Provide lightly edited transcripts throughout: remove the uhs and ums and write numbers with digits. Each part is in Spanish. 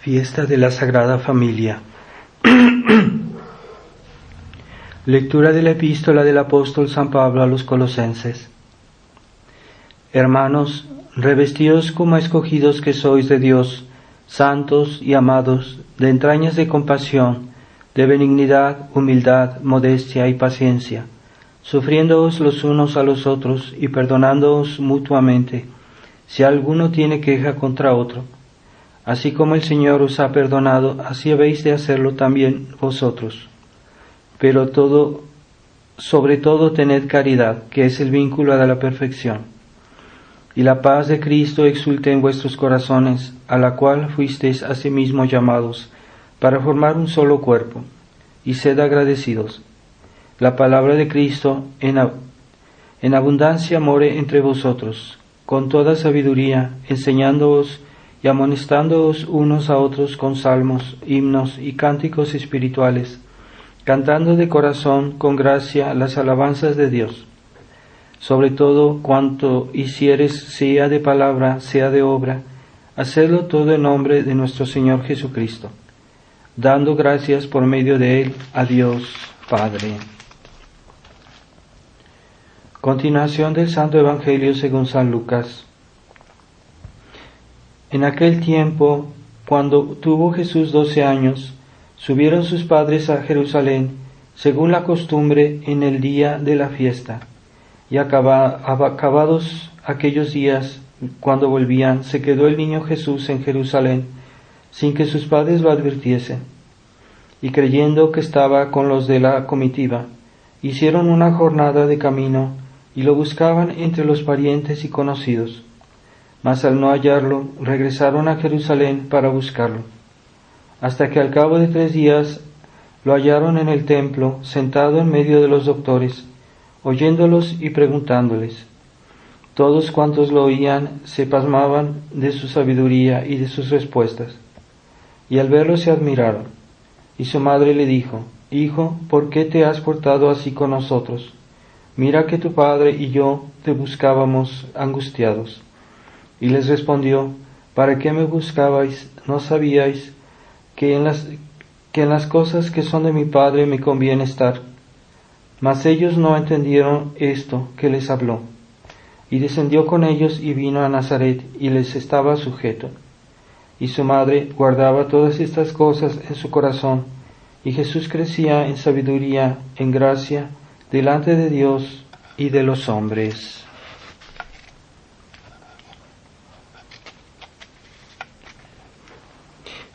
Fiesta de la Sagrada Familia. Lectura de la epístola del apóstol San Pablo a los Colosenses. Hermanos, revestidos como escogidos que sois de Dios, santos y amados, de entrañas de compasión, de benignidad, humildad, modestia y paciencia, sufriéndoos los unos a los otros y perdonándoos mutuamente, si alguno tiene queja contra otro. Así como el Señor os ha perdonado, así habéis de hacerlo también vosotros. Pero sobre todo tened caridad, que es el vínculo de la perfección. Y la paz de Cristo exulte en vuestros corazones, a la cual fuisteis asimismo llamados, para formar un solo cuerpo, y sed agradecidos. La palabra de Cristo en abundancia more entre vosotros, con toda sabiduría, enseñándoos y amonestándoos unos a otros con salmos, himnos y cánticos espirituales, cantando de corazón con gracia las alabanzas de Dios. Sobre todo cuanto hicieres, sea de palabra, sea de obra, hacedlo todo en nombre de nuestro Señor Jesucristo, dando gracias por medio de Él a Dios Padre. Continuación del Santo Evangelio según San Lucas. En aquel tiempo, cuando tuvo Jesús 12 años, subieron sus padres a Jerusalén, según la costumbre, en el día de la fiesta. Y acabados aquellos días, cuando volvían, se quedó el niño Jesús en Jerusalén, sin que sus padres lo advirtiesen. Y creyendo que estaba con los de la comitiva, hicieron una jornada de camino, y lo buscaban entre los parientes y conocidos. Mas al no hallarlo, regresaron a Jerusalén para buscarlo, hasta que al cabo de 3 días lo hallaron en el templo, sentado en medio de los doctores, oyéndolos y preguntándoles. Todos cuantos lo oían se pasmaban de su sabiduría y de sus respuestas, y al verlo se admiraron. Y su madre le dijo: Hijo, ¿por qué te has portado así con nosotros? Mira que tu padre y yo te buscábamos angustiados. Y les respondió: ¿Para qué me buscabais? ¿No sabíais que en las cosas que son de mi Padre me conviene estar? Mas ellos no entendieron esto que les habló. Y descendió con ellos y vino a Nazaret, y les estaba sujeto. Y su madre guardaba todas estas cosas en su corazón, y Jesús crecía en sabiduría, en gracia, delante de Dios y de los hombres.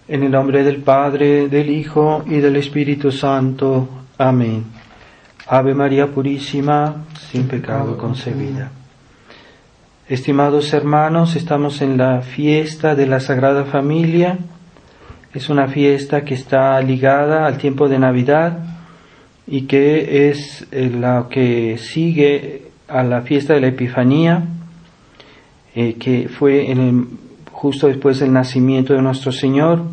En el nombre del Padre, del Hijo y del Espíritu Santo. Amén. Ave María Purísima, sin pecado concebida. Estimados hermanos, estamos en la fiesta de la Sagrada Familia. Es una fiesta que está ligada al tiempo de Navidad y que es la que sigue a la fiesta de la Epifanía, que fue justo después del nacimiento de nuestro Señor.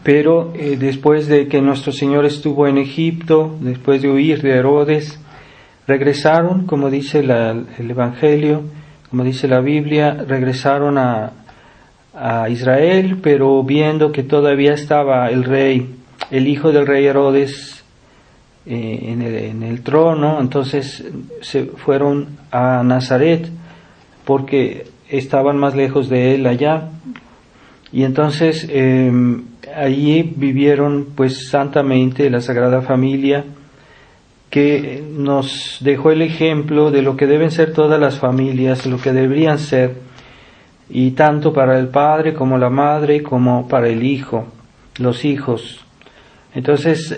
Pero después de que nuestro Señor estuvo en Egipto, después de huir de Herodes, regresaron, como dice el Evangelio, como dice la Biblia, regresaron a Israel, pero viendo que todavía estaba el hijo del rey Herodes en el trono, entonces se fueron a Nazaret, porque estaban más lejos de él allá. Y entonces allí vivieron pues santamente la Sagrada Familia, que nos dejó el ejemplo de lo que deben ser todas las familias, lo que deberían ser, y tanto para el padre como la madre, como para el hijo, los hijos. Entonces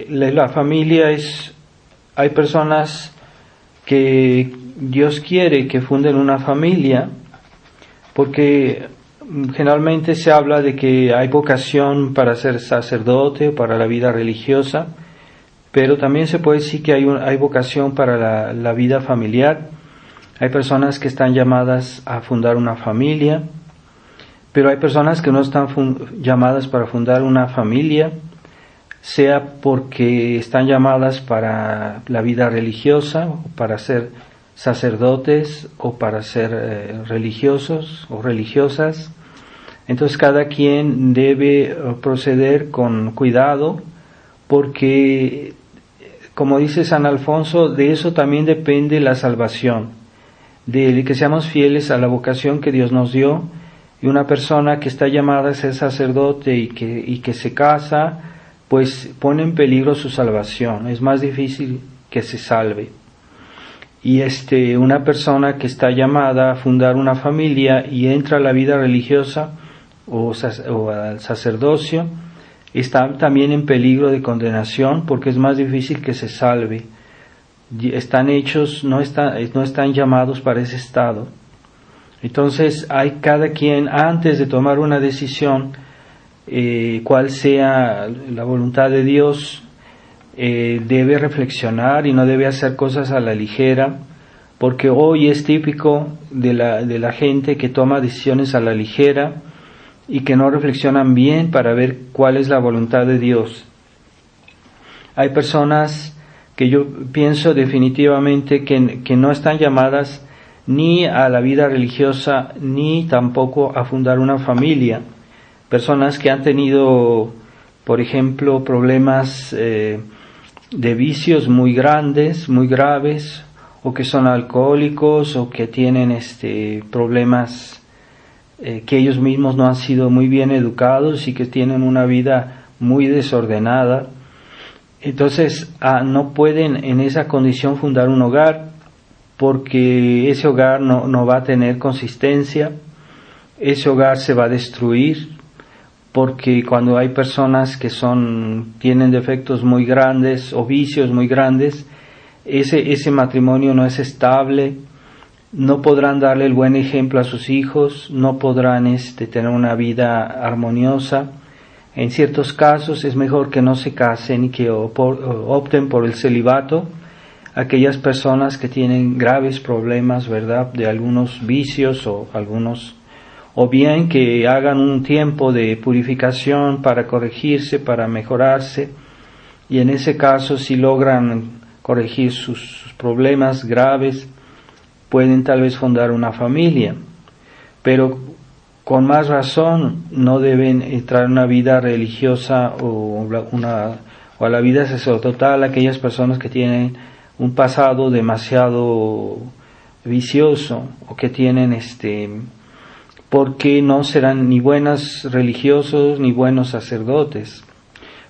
la familia hay personas que Dios quiere que funden una familia, porque generalmente se habla de que hay vocación para ser sacerdote o para la vida religiosa, pero también se puede decir que hay vocación para la vida familiar. Hay personas que están llamadas a fundar una familia, pero hay personas que no están llamadas para fundar una familia, sea porque están llamadas para la vida religiosa, o para ser sacerdotes, o para ser religiosos o religiosas. Entonces cada quien debe proceder con cuidado, porque, como dice San Alfonso, de eso también depende la salvación, de que seamos fieles a la vocación que Dios nos dio. Y una persona que está llamada a ser sacerdote y que se casa, pues pone en peligro su salvación. Es más difícil que se salve. Y una persona que está llamada a fundar una familia y entra a la vida religiosa o al sacerdocio, está también en peligro de condenación, porque es más difícil que se salve. Están hechos, no están llamados para ese estado. Entonces hay cada quien, antes de tomar una decisión, cual sea la voluntad de Dios, debe reflexionar y no debe hacer cosas a la ligera, porque hoy es típico de la gente que toma decisiones a la ligera y que no reflexionan bien para ver cuál es la voluntad de Dios. Hay personas que yo pienso definitivamente que no están llamadas ni a la vida religiosa, ni tampoco a fundar una familia. Personas que han tenido, por ejemplo, problemas de vicios muy grandes, muy graves, o que son alcohólicos, o que tienen problemas que ellos mismos no han sido muy bien educados y que tienen una vida muy desordenada. Entonces no pueden en esa condición fundar un hogar, porque ese hogar no va a tener consistencia, ese hogar se va a destruir, porque cuando hay personas que tienen defectos muy grandes o vicios muy grandes, ese matrimonio no es estable, no podrán darle el buen ejemplo a sus hijos, no podrán tener una vida armoniosa. En ciertos casos es mejor que no se casen y que opten por el celibato. Aquellas personas que tienen graves problemas, ¿verdad?, de algunos vicios o bien que hagan un tiempo de purificación para corregirse, para mejorarse, y en ese caso, si logran corregir sus problemas graves, pueden tal vez fundar una familia, pero con más razón no deben entrar en una vida religiosa o a la vida sacerdotal aquellas personas que tienen un pasado demasiado vicioso o que tienen porque no serán ni buenos religiosos ni buenos sacerdotes.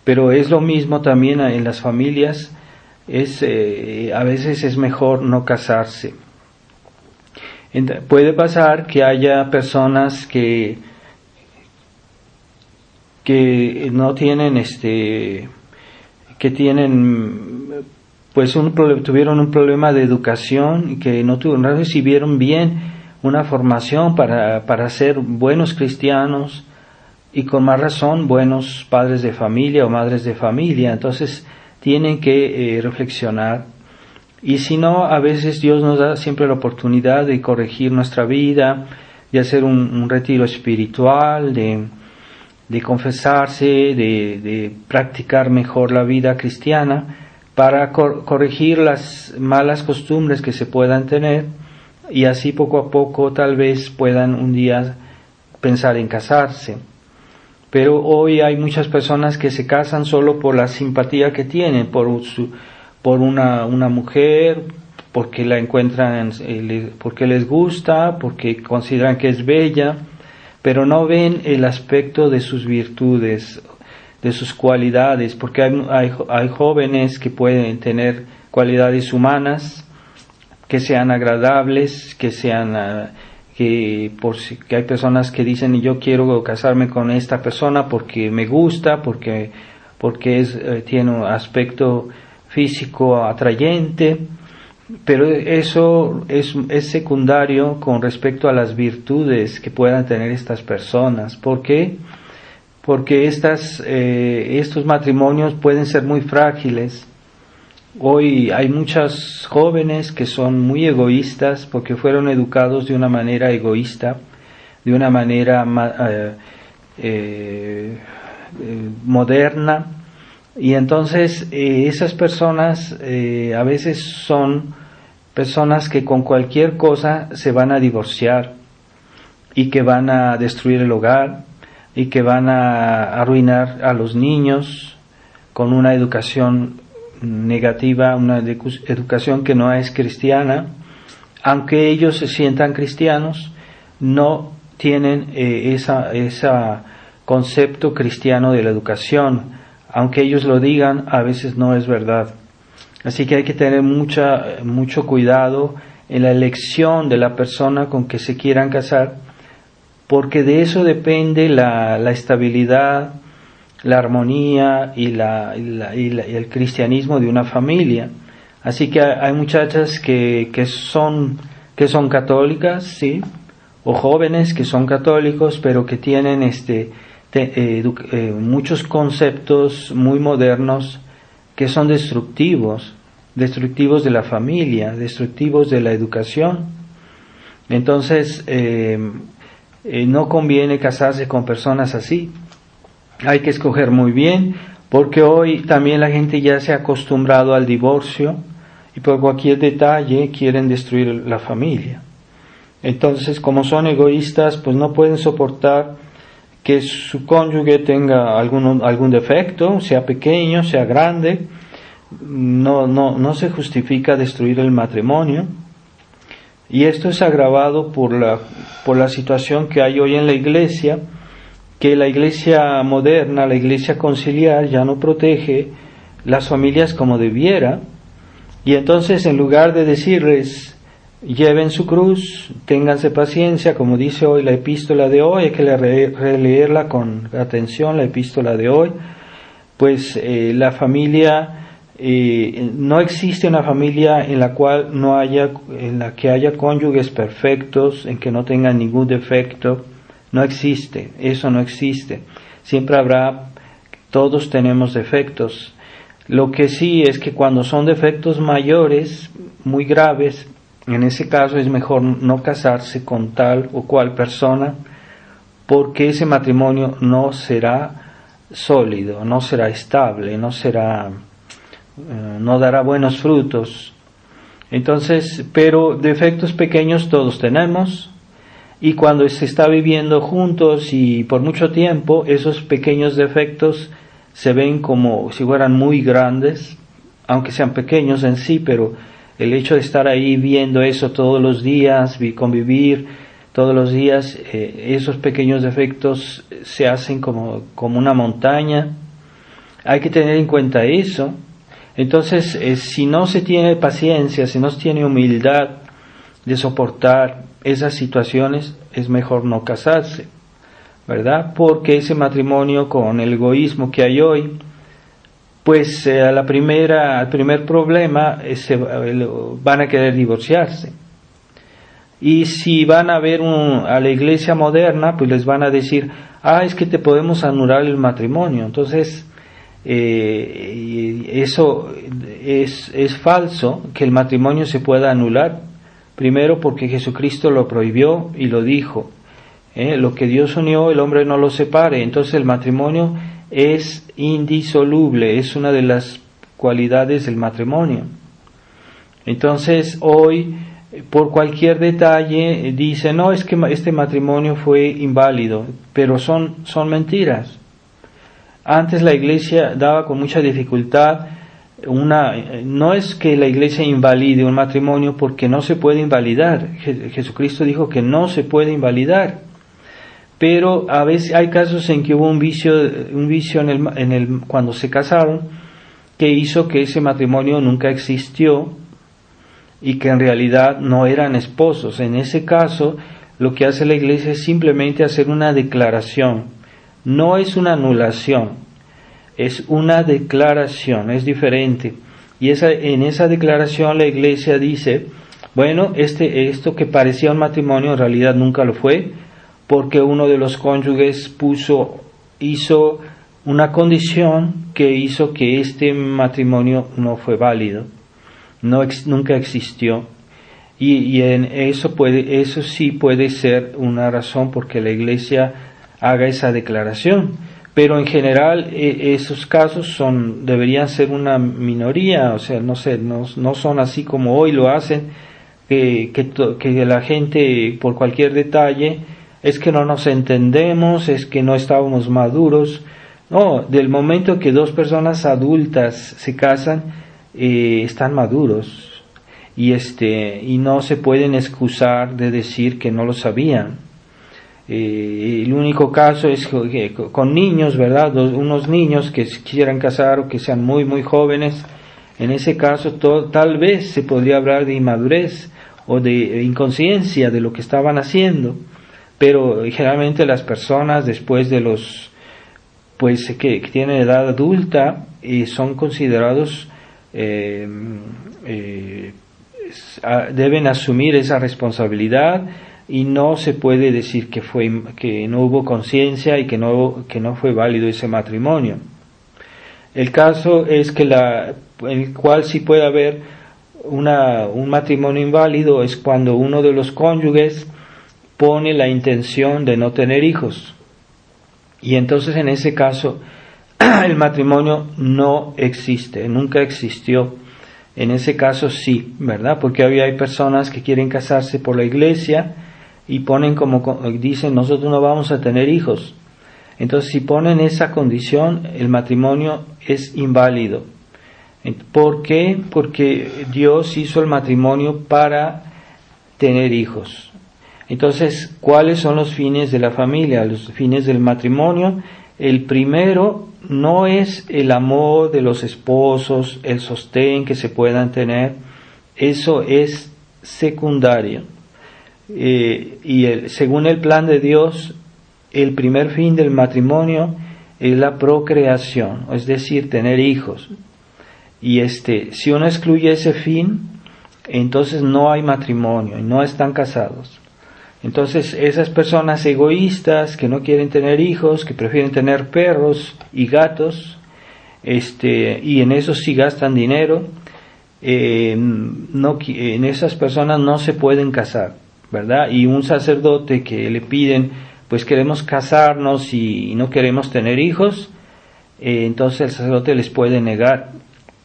Pero es lo mismo también en las familias, a veces es mejor no casarse. Puede pasar que haya personas que no tienen que tienen pues tuvieron un problema de educación y que no recibieron bien una formación para ser buenos cristianos y con más razón buenos padres de familia o madres de familia. Entonces tienen que reflexionar. Y si no, a veces Dios nos da siempre la oportunidad de corregir nuestra vida, de hacer un retiro espiritual, de confesarse, de practicar mejor la vida cristiana, para corregir las malas costumbres que se puedan tener, y así poco a poco tal vez puedan un día pensar en casarse. Pero hoy hay muchas personas que se casan solo por la simpatía que tienen, por una mujer, porque la encuentran, porque les gusta, porque consideran que es bella, pero no ven el aspecto de sus virtudes, de sus cualidades, porque hay jóvenes que pueden tener cualidades humanas, que sean agradables, que hay personas que dicen yo quiero casarme con esta persona porque me gusta, porque tiene un aspecto físico atrayente, pero eso es secundario con respecto a las virtudes que puedan tener estas personas. ¿Por qué? Porque estos matrimonios pueden ser muy frágiles. Hoy hay muchas jóvenes que son muy egoístas porque fueron educados de una manera egoísta, de una manera moderna, y entonces esas personas a veces son personas que con cualquier cosa se van a divorciar y que van a destruir el hogar, y que van a arruinar a los niños con una educación negativa, una educación que no es cristiana. Aunque ellos se sientan cristianos, no tienen ese concepto cristiano de la educación. Aunque ellos lo digan, a veces no es verdad. Así que hay que tener mucho cuidado en la elección de la persona con que se quieran casar, porque de eso depende la estabilidad, la armonía y el cristianismo de una familia. Así que hay muchachas que son católicas, sí, o jóvenes que son católicos, pero que tienen muchos conceptos muy modernos que son destructivos de la familia, destructivos de la educación. Entonces, no conviene casarse con personas así. Hay que escoger muy bien, porque hoy también la gente ya se ha acostumbrado al divorcio y por cualquier detalle quieren destruir la familia. Entonces, como son egoístas, pues no pueden soportar que su cónyuge tenga algún defecto, sea pequeño, sea grande. No se justifica destruir el matrimonio. Y esto es agravado por la situación que hay hoy en la iglesia, que la iglesia moderna, la iglesia conciliar, ya no protege las familias como debiera. Y entonces, en lugar de decirles, lleven su cruz, ténganse paciencia, como dice hoy la epístola de hoy, hay que releerla con atención, la epístola de hoy, pues la familia, no existe una familia en la que haya cónyuges perfectos, en que no tengan ningún defecto. No existe, eso no existe. Siempre habrá, todos tenemos defectos. Lo que sí es que cuando son defectos mayores, muy graves, en ese caso es mejor no casarse con tal o cual persona, porque ese matrimonio no será sólido, no será estable, no dará buenos frutos. Entonces, pero defectos pequeños todos tenemos, y cuando se está viviendo juntos y por mucho tiempo, esos pequeños defectos se ven como si fueran muy grandes, aunque sean pequeños en sí, pero el hecho de estar ahí viendo eso todos los días, convivir todos los días, esos pequeños defectos se hacen como una montaña. Hay que tener en cuenta eso. Entonces, si no se tiene paciencia, si no se tiene humildad de soportar esas situaciones, es mejor no casarse, ¿verdad? Porque ese matrimonio, con el egoísmo que hay hoy, pues al primer problema van a querer divorciarse. Y si van a ver a la iglesia moderna, pues les van a decir, es que te podemos anular el matrimonio. Entonces, eso es falso, que el matrimonio se pueda anular. Primero porque Jesucristo lo prohibió y lo dijo. Lo que Dios unió, el hombre no lo separe. Entonces el matrimonio es indisoluble, es una de las cualidades del matrimonio. Entonces hoy, por cualquier detalle, dice, no, es que este matrimonio fue inválido, pero son mentiras. Antes la iglesia daba con mucha dificultad no es que la iglesia invalide un matrimonio, porque no se puede invalidar. Jesucristo dijo que no se puede invalidar. Pero a veces hay casos en que hubo un vicio cuando se casaron, que hizo que ese matrimonio nunca existió y que en realidad no eran esposos. En ese caso, lo que hace la iglesia es simplemente hacer una declaración. No es una anulación, es una declaración, es diferente. Y en esa declaración la iglesia dice, bueno, esto que parecía un matrimonio en realidad nunca lo fue, porque uno de los cónyuges hizo una condición que hizo que este matrimonio no fue válido, nunca existió. Y en eso sí puede ser una razón porque la iglesia haga esa declaración. Pero en general esos casos deberían ser una minoría, o sea, no son así como hoy lo hacen, que la gente por cualquier detalle es que no nos entendemos, es que no estábamos maduros. No, del momento que dos personas adultas se casan, están maduros y no se pueden excusar de decir que no lo sabían. El único caso es que con niños, ¿verdad? Unos niños que quisieran casar o que sean muy muy jóvenes, en ese caso tal vez se podría hablar de inmadurez o de inconsciencia de lo que estaban haciendo, pero generalmente las personas después de los que tienen edad adulta son considerados deben asumir esa responsabilidad, y no se puede decir que no hubo conciencia y que no fue válido ese matrimonio. El caso es que en el cual sí puede haber un matrimonio inválido es cuando uno de los cónyuges pone la intención de no tener hijos, y entonces en ese caso el matrimonio no existe, nunca existió. En ese caso sí, ¿verdad? Porque hay personas que quieren casarse por la iglesia y ponen dicen, nosotros no vamos a tener hijos. Entonces, si ponen esa condición, el matrimonio es inválido. ¿Por qué? Porque Dios hizo el matrimonio para tener hijos. Entonces, ¿cuáles son los fines de la familia? Los fines del matrimonio. El primero no es el amor de los esposos, el sostén que se puedan tener. Eso es secundario. Según el plan de Dios, el primer fin del matrimonio es la procreación, es decir, tener hijos. Y si uno excluye ese fin, entonces no hay matrimonio y no están casados. Entonces esas personas egoístas que no quieren tener hijos, que prefieren tener perros y gatos, y en eso sí gastan dinero, en esas personas no se pueden casar, ¿verdad? Y un sacerdote que le piden, pues queremos casarnos y no queremos tener hijos, entonces el sacerdote les puede negar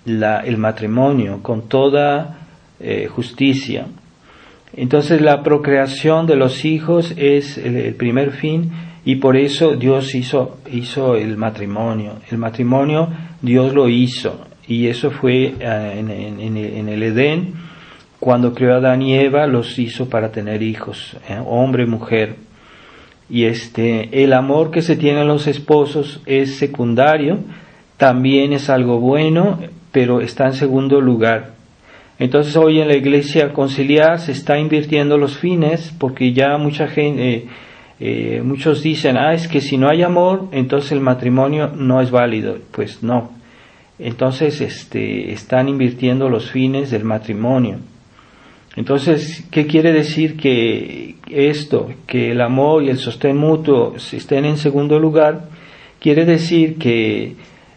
el matrimonio con toda justicia. Entonces la procreación de los hijos es el primer fin, y por eso Dios hizo el matrimonio. El matrimonio Dios lo hizo, y eso fue en el Edén, cuando creó a Adán y Eva, los hizo para tener hijos, hombre y mujer. Y el amor que se tiene a los esposos es secundario, también es algo bueno, pero está en segundo lugar. Entonces hoy en la iglesia conciliar se está invirtiendo los fines, porque ya mucha gente, muchos dicen, es que si no hay amor, entonces el matrimonio no es válido. Pues no. Entonces están invirtiendo los fines del matrimonio. Entonces, ¿qué quiere decir que el amor y el sostén mutuo estén en segundo lugar? Quiere decir que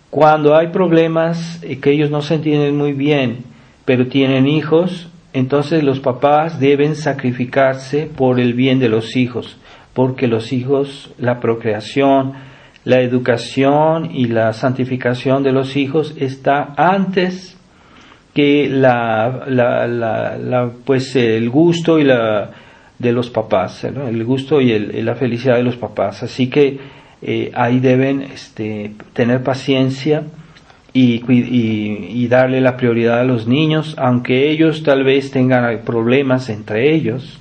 cuando hay problemas, que ellos no se entienden muy bien, pero tienen hijos, entonces los papás deben sacrificarse por el bien de los hijos, porque los hijos, la procreación, la educación y la santificación de los hijos está antes que el gusto y de los papás, ¿no? El gusto y la felicidad de los papás. Así que ahí deben tener paciencia y darle la prioridad a los niños, aunque ellos tal vez tengan problemas entre ellos.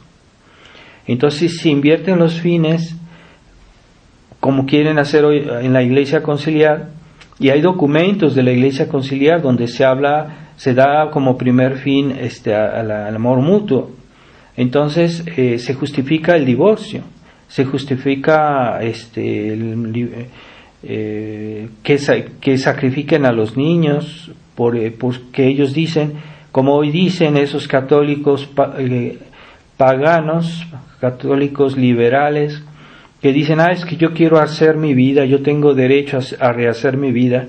Entonces, si invierten los fines como quieren hacer hoy en la iglesia conciliar, y hay documentos de la iglesia conciliar donde se da como primer fin al amor mutuo, entonces se justifica el divorcio, se justifica que sacrifiquen a los niños porque ellos dicen, como hoy dicen esos católicos paganos, católicos liberales, que dicen, es que yo quiero hacer mi vida, yo tengo derecho a rehacer mi vida.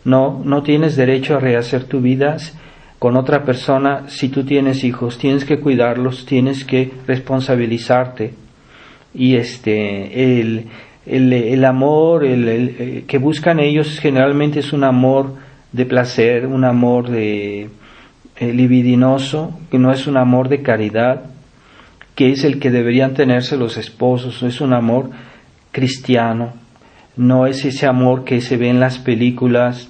No tienes derecho a rehacer tu vida con otra persona. Si tú tienes hijos, tienes que cuidarlos, tienes que responsabilizarte. Y el amor que buscan ellos generalmente es un amor de placer, un amor libidinoso, que no es un amor de caridad. que es el que deberían tenerse los esposos. Es un amor cristiano, no es ese amor que se ve en las películas,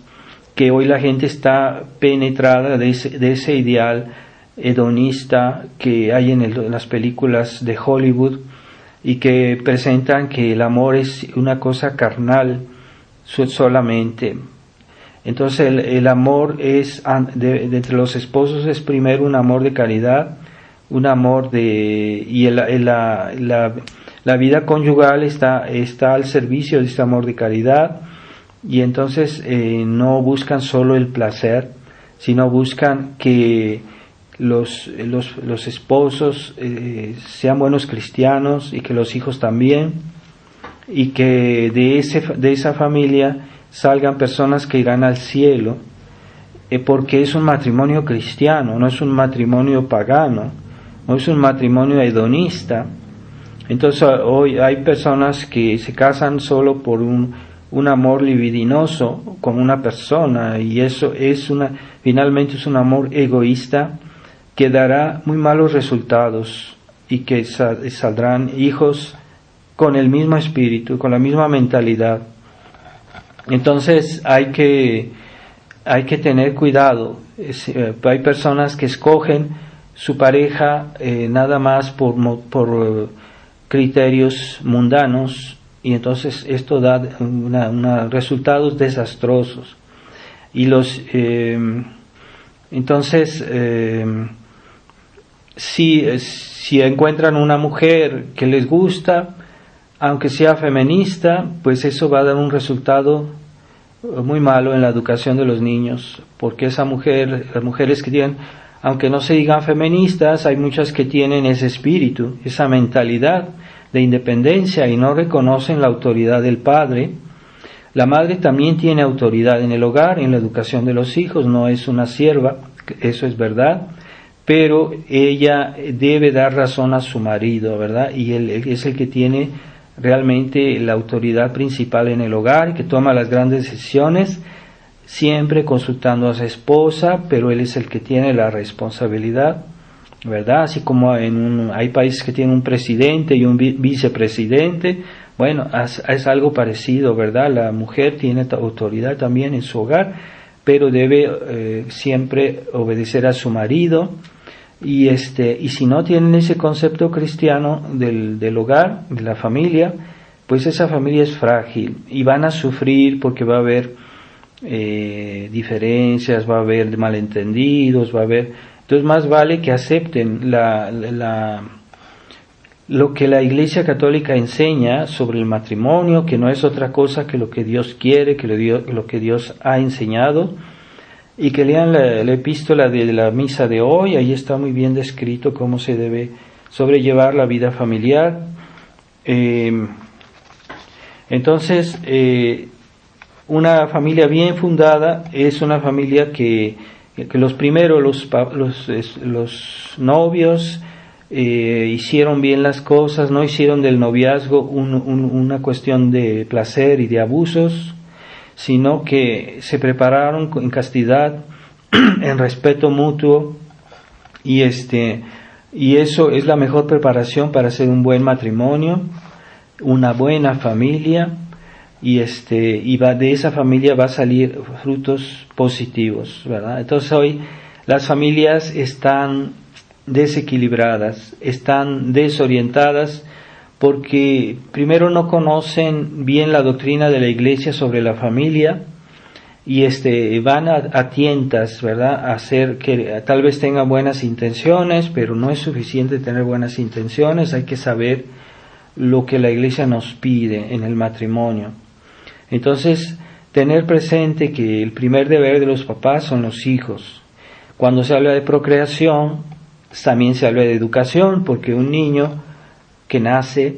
que hoy la gente está penetrada de ese ideal hedonista que hay en las películas de Hollywood, y que presentan que el amor es una cosa carnal solamente. Entonces el amor es de entre los esposos es primero un amor de caridad, un amor la vida conyugal está al servicio de este amor de caridad, y entonces no buscan solo el placer, sino buscan que los esposos sean buenos cristianos, y que los hijos también, y que de esa familia salgan personas que irán al cielo, porque es un matrimonio cristiano, no es un matrimonio pagano, no es un matrimonio hedonista. Entonces hoy hay personas que se casan solo por un amor libidinoso con una persona, y eso finalmente es un amor egoísta que dará muy malos resultados, y que saldrán hijos con el mismo espíritu, con la misma mentalidad. Entonces hay que tener cuidado. Hay personas que escogen su pareja nada más por criterios mundanos, y entonces esto da resultados desastrosos. Y si encuentran una mujer que les gusta, aunque sea feminista, pues eso va a dar un resultado muy malo en la educación de los niños, porque las mujeres que tienen, aunque no se digan feministas, hay muchas que tienen ese espíritu, esa mentalidad de independencia, y no reconocen la autoridad del padre. La madre también tiene autoridad en el hogar, en la educación de los hijos, no es una sierva, eso es verdad, pero ella debe dar razón a su marido, ¿verdad? Y él es el que tiene realmente la autoridad principal en el hogar, que toma las grandes decisiones, siempre consultando a su esposa, pero él es el que tiene la responsabilidad, ¿verdad? Así como hay países que tienen un presidente y un vicepresidente, bueno, es algo parecido, ¿verdad? La mujer tiene autoridad también en su hogar, pero debe siempre obedecer a su marido. Y si no tienen ese concepto cristiano del hogar, de la familia, pues esa familia es frágil, y van a sufrir porque va a haber diferencias, va a haber malentendidos, entonces más vale que acepten lo que la Iglesia Católica enseña sobre el matrimonio, que no es otra cosa que lo que Dios quiere, que lo que Dios ha enseñado. Y que lean la epístola de la misa de hoy, ahí está muy bien descrito cómo se debe sobrellevar la vida familiar. Entonces, una familia bien fundada es una familia que los novios hicieron bien las cosas, no hicieron del noviazgo una cuestión de placer y de abusos, sino que se prepararon en castidad, en respeto mutuo, y eso es la mejor preparación para hacer un buen matrimonio, una buena familia, y de esa familia va a salir frutos positivos, ¿verdad? Entonces hoy las familias están desequilibradas, están desorientadas, porque primero no conocen bien la doctrina de la Iglesia sobre la familia, y van a tientas, ¿verdad? A hacer que tal vez tengan buenas intenciones, pero no es suficiente tener buenas intenciones, hay que saber lo que la Iglesia nos pide en el matrimonio. Entonces, tener presente que el primer deber de los papás son los hijos. Cuando se habla de procreación, también se habla de educación, porque un niño que nace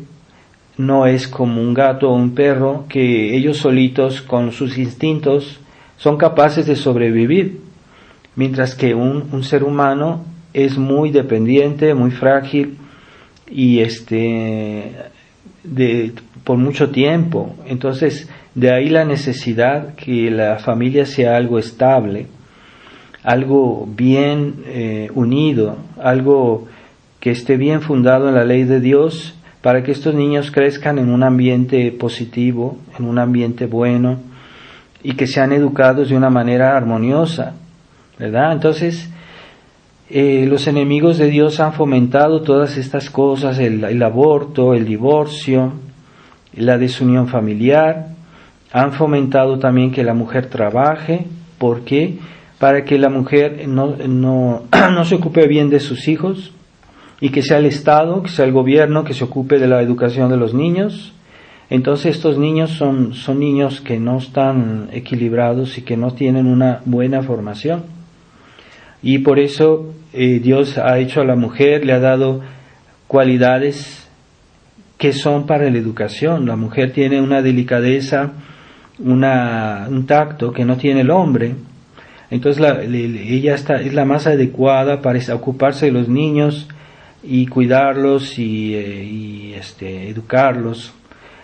no es como un gato o un perro, que ellos solitos con sus instintos son capaces de sobrevivir, mientras que un ser humano es muy dependiente, muy frágil, y por mucho tiempo. Entonces, de ahí la necesidad que la familia sea algo estable, algo bien unido, algo que esté bien fundado en la ley de Dios, para que estos niños crezcan en un ambiente positivo, en un ambiente bueno, y que sean educados de una manera armoniosa, ¿verdad? Entonces, los enemigos de Dios han fomentado todas estas cosas, el aborto, el divorcio, la desunión familiar, han fomentado también que la mujer trabaje. ¿Por qué? Para que la mujer no se ocupe bien de sus hijos, y que sea el Estado, que sea el gobierno que se ocupe de la educación de los niños. Entonces estos niños son niños que no están equilibrados y que no tienen una buena formación. Y por eso Dios ha hecho a la mujer, le ha dado cualidades que son para la educación. La mujer tiene una delicadeza, un tacto que no tiene el hombre. Entonces ella es la más adecuada para ocuparse de los niños y cuidarlos y educarlos.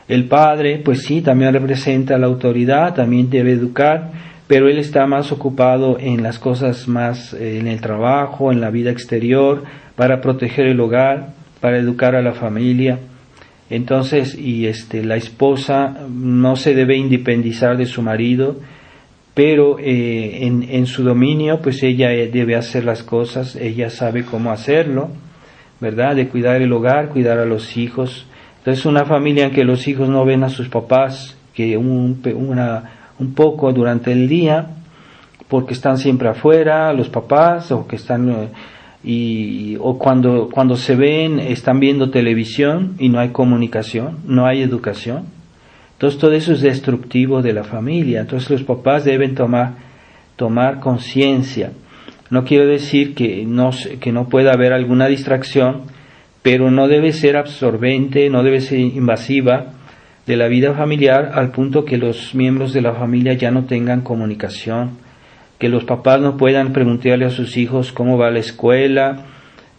El padre, pues sí, también representa la autoridad, también debe educar, pero él está más ocupado en las cosas más, en el trabajo, en la vida exterior, para proteger el hogar, para educar a la familia. Entonces, la esposa no se debe independizar de su marido, pero en su dominio, pues ella debe hacer las cosas, ella sabe cómo hacerlo, ¿verdad? De cuidar el hogar, cuidar a los hijos. Entonces, una familia en que los hijos no ven a sus papás, que un poco durante el día, porque están siempre afuera, los papás, o que están, o cuando se ven, están viendo televisión y no hay comunicación, no hay educación. Entonces, todo eso es destructivo de la familia. Entonces, los papás deben tomar conciencia. No quiero decir que no pueda haber alguna distracción, pero no debe ser absorbente, no debe ser invasiva de la vida familiar, al punto que los miembros de la familia ya no tengan comunicación, que los papás no puedan preguntarle a sus hijos cómo va la escuela,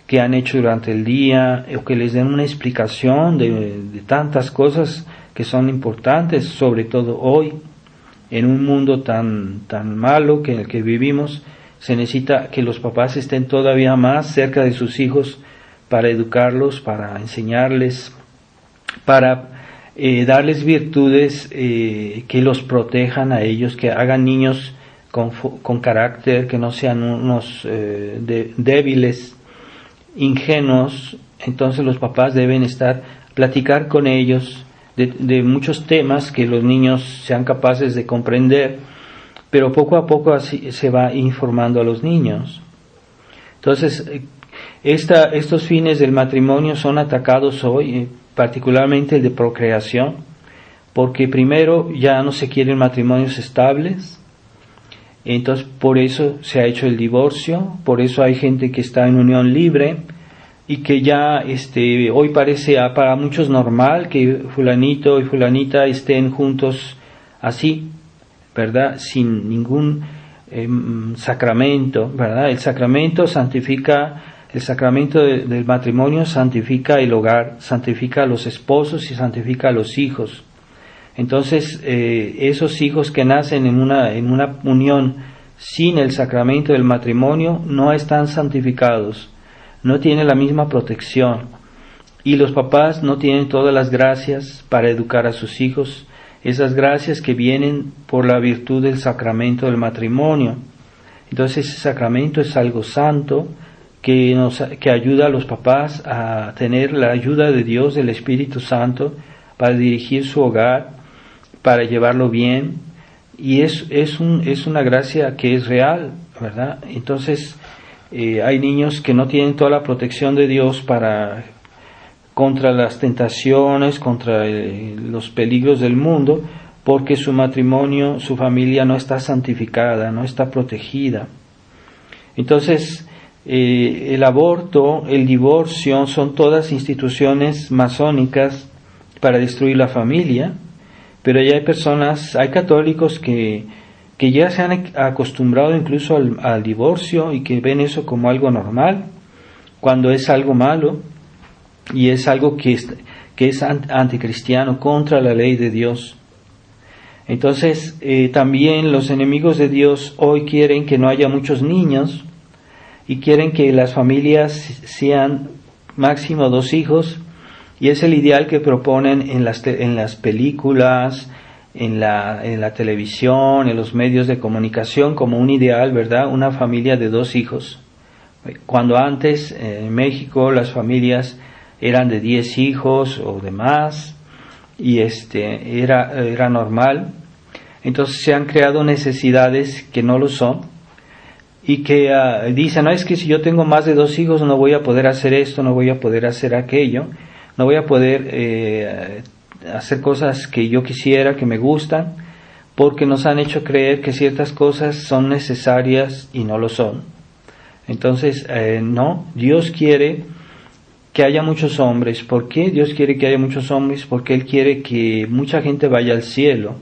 qué han hecho durante el día, o que les den una explicación de tantas cosas que son importantes, sobre todo hoy, en un mundo tan malo en el que vivimos. Se necesita que los papás estén todavía más cerca de sus hijos para educarlos, para enseñarles, para darles virtudes que los protejan a ellos, que hagan niños con carácter, que no sean unos débiles, ingenuos. Entonces los papás deben platicar con ellos de muchos temas que los niños sean capaces de comprender, pero poco a poco así se va informando a los niños. Entonces, estos fines del matrimonio son atacados hoy, particularmente el de procreación, porque primero ya no se quieren matrimonios estables. Entonces, por eso se ha hecho el divorcio, por eso hay gente que está en unión libre, y que ya hoy parece para muchos normal que fulanito y fulanita estén juntos así, ¿verdad? Sin ningún sacramento, ¿verdad? El sacramento del matrimonio santifica el hogar, santifica a los esposos y santifica a los hijos. Entonces, esos hijos que nacen en una unión sin el sacramento del matrimonio no están santificados, no tienen la misma protección, y los papás no tienen todas las gracias para educar a sus hijos, esas gracias que vienen por la virtud del sacramento del matrimonio. Entonces, ese sacramento es algo santo que ayuda a los papás a tener la ayuda de Dios, del Espíritu Santo, para dirigir su hogar, para llevarlo bien, y es una gracia que es real, ¿verdad? Entonces, hay niños que no tienen toda la protección de Dios contra las tentaciones, contra los peligros del mundo, porque su matrimonio, su familia no está santificada, no está protegida. Entonces, el aborto, el divorcio, son todas instituciones masónicas para destruir la familia, pero ya hay católicos que ya se han acostumbrado incluso al divorcio y que ven eso como algo normal, cuando es algo malo y es algo que es anticristiano, contra la ley de Dios. Entonces, también los enemigos de Dios hoy quieren que no haya muchos niños y quieren que las familias sean máximo 2 hijos, y es el ideal que proponen en las películas, en la televisión, en los medios de comunicación, como un ideal, ¿verdad? Una familia de 2 hijos. Cuando antes en México las familias eran de 10 hijos o de más, y era normal. Entonces se han creado necesidades que no lo son, y que dicen, no, es que si yo tengo más de 2 hijos no voy a poder hacer esto, no voy a poder hacer aquello, no voy a poder hacer cosas que yo quisiera, que me gustan, porque nos han hecho creer que ciertas cosas son necesarias y no lo son. Entonces, no, Dios quiere que haya muchos hombres. ¿Por qué Dios quiere que haya muchos hombres? Porque Él quiere que mucha gente vaya al cielo.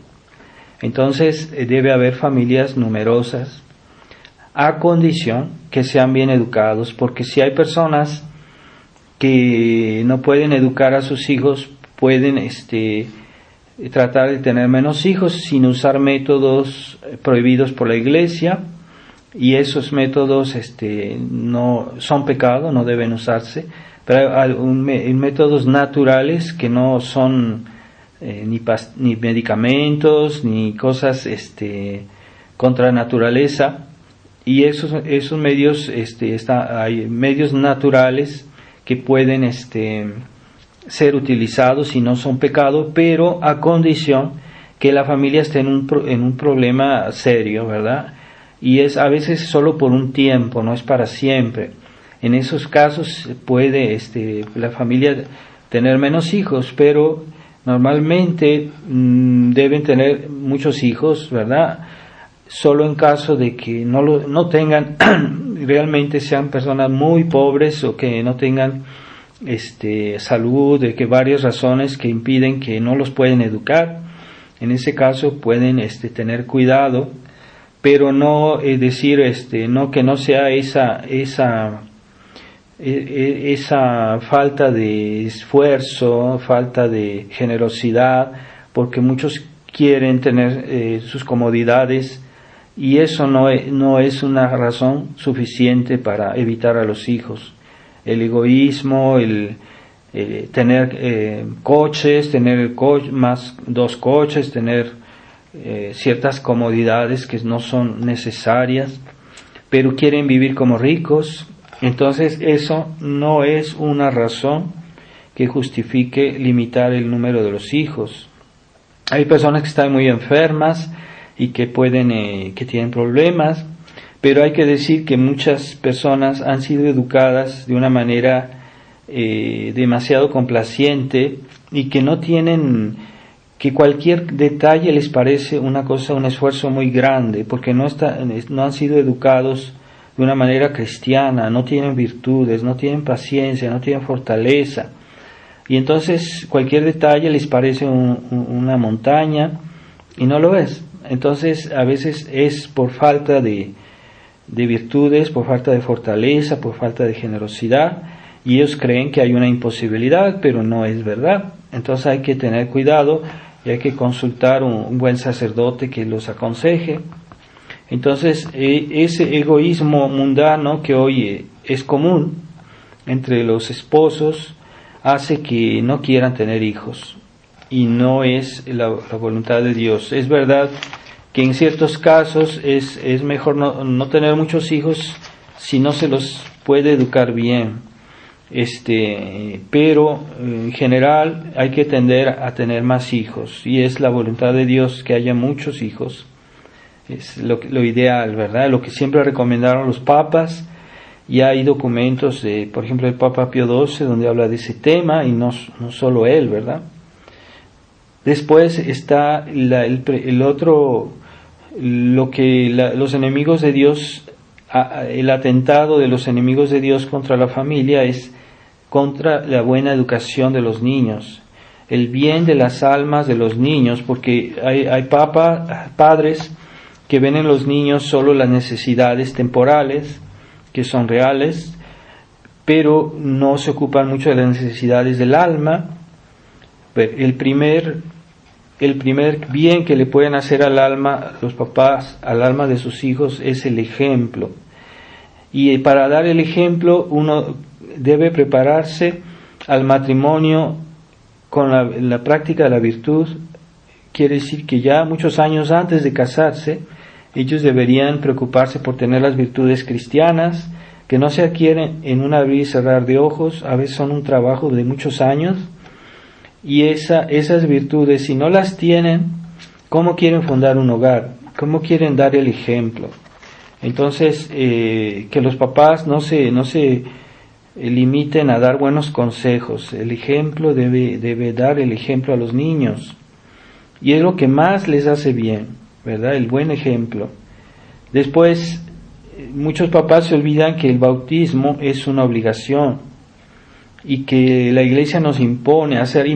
Entonces, debe haber familias numerosas, a condición que sean bien educados, porque si hay personas que no pueden educar a sus hijos, pueden tratar de tener menos hijos sin usar métodos prohibidos por la Iglesia, y esos métodos no son pecado, no deben usarse, pero hay métodos naturales que no son ni medicamentos ni cosas contra la naturaleza, y esos medios hay medios naturales que pueden ser utilizados y no son pecado, pero a condición que la familia esté en un problema serio, ¿verdad? Y es a veces solo por un tiempo, no es para siempre. En esos casos puede la familia tener menos hijos, pero normalmente deben tener muchos hijos, ¿verdad? Solo en caso de que no tengan, realmente sean personas muy pobres, o que no tengan salud, de que varias razones que impiden, que no los pueden educar. En ese caso pueden tener cuidado, pero no decir no, que no sea esa falta de esfuerzo, falta de generosidad, porque muchos quieren tener sus comodidades, y eso no es una razón suficiente para evitar a los hijos. El egoísmo, tener coches, tener más 2 coches, tener ciertas comodidades que no son necesarias, pero quieren vivir como ricos. Entonces eso no es una razón que justifique limitar el número de los hijos. Hay personas que están muy enfermas y que que tienen problemas, pero hay que decir que muchas personas han sido educadas de una manera demasiado complaciente, y que no tienen, que cualquier detalle les parece un esfuerzo muy grande, porque no han sido educados de una manera cristiana, no tienen virtudes, no tienen paciencia, no tienen fortaleza, y entonces cualquier detalle les parece una montaña, y no lo es. Entonces a veces es por falta de virtudes, por falta de fortaleza, por falta de generosidad, y ellos creen que hay una imposibilidad, pero no es verdad. Entonces hay que tener cuidado y hay que consultar un buen sacerdote que los aconseje. Entonces ese egoísmo mundano que hoy es común entre los esposos hace que no quieran tener hijos, y no es la voluntad de Dios. Es verdad que en ciertos casos es mejor no tener muchos hijos si no se los puede educar bien, pero en general hay que tender a tener más hijos, y es la voluntad de Dios que haya muchos hijos. Es lo ideal, ¿verdad? Lo que siempre recomendaron los papas, y hay documentos por ejemplo, el Papa Pío XII, donde habla de ese tema, y no solo él, ¿verdad? Después está el otro, los enemigos de Dios, el atentado de los enemigos de Dios contra la familia es contra la buena educación de los niños, el bien de las almas de los niños, porque hay padres que ven en los niños solo las necesidades temporales, que son reales, pero no se ocupan mucho de las necesidades del alma. El primer bien que le pueden hacer al alma, los papás, al alma de sus hijos, es el ejemplo. Y para dar el ejemplo, uno debe prepararse al matrimonio con la práctica de la virtud. Quiere decir que ya muchos años antes de casarse, ellos deberían preocuparse por tener las virtudes cristianas, que no se adquieren en un abrir y cerrar de ojos, a veces son un trabajo de muchos años, y esas virtudes, si no las tienen, ¿cómo quieren fundar un hogar? ¿Cómo quieren dar el ejemplo? Entonces, que los papás no se limiten a dar buenos consejos. El ejemplo debe dar el ejemplo a los niños, y es lo que más les hace bien, ¿verdad? El buen ejemplo. Después, muchos papás se olvidan que el bautismo es una obligación y que la Iglesia nos impone hacer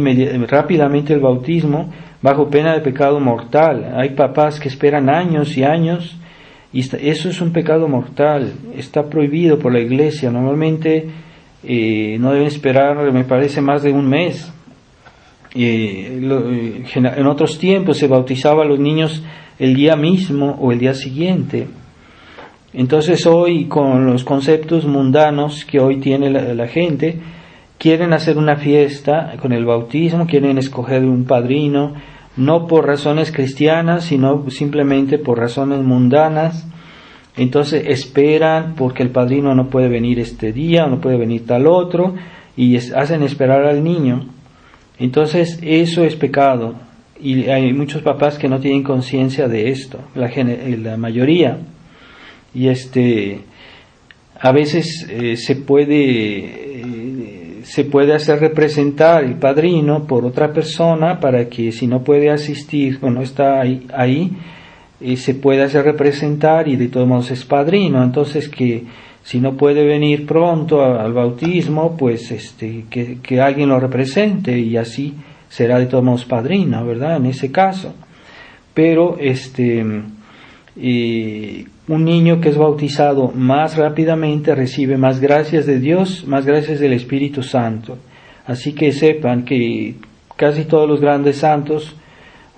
rápidamente el bautismo bajo pena de pecado mortal. Hay papás que esperan años y años, y eso es un pecado mortal, está prohibido por la Iglesia. Normalmente no deben esperar, me parece, más de un mes. En otros tiempos se bautizaba a los niños el día mismo o el día siguiente. Entonces hoy, con los conceptos mundanos que hoy tiene la gente, quieren hacer una fiesta con el bautismo, quieren escoger un padrino, no por razones cristianas, sino simplemente por razones mundanas. Entonces esperan porque el padrino no puede venir este día, o no puede venir tal otro, y hacen esperar al niño. Entonces eso es pecado, y hay muchos papás que no tienen conciencia de esto, la mayoría. Y a veces se puede hacer representar el padrino por otra persona para que, si no puede asistir o no está ahí, se puede hacer representar, y de todos modos es padrino. Entonces, que si no puede venir pronto al bautismo, pues que alguien lo represente, y así será de todos modos padrino, ¿verdad? En ese caso. Pero un niño que es bautizado más rápidamente recibe más gracias de Dios, más gracias del Espíritu Santo. Así que sepan que casi todos los grandes santos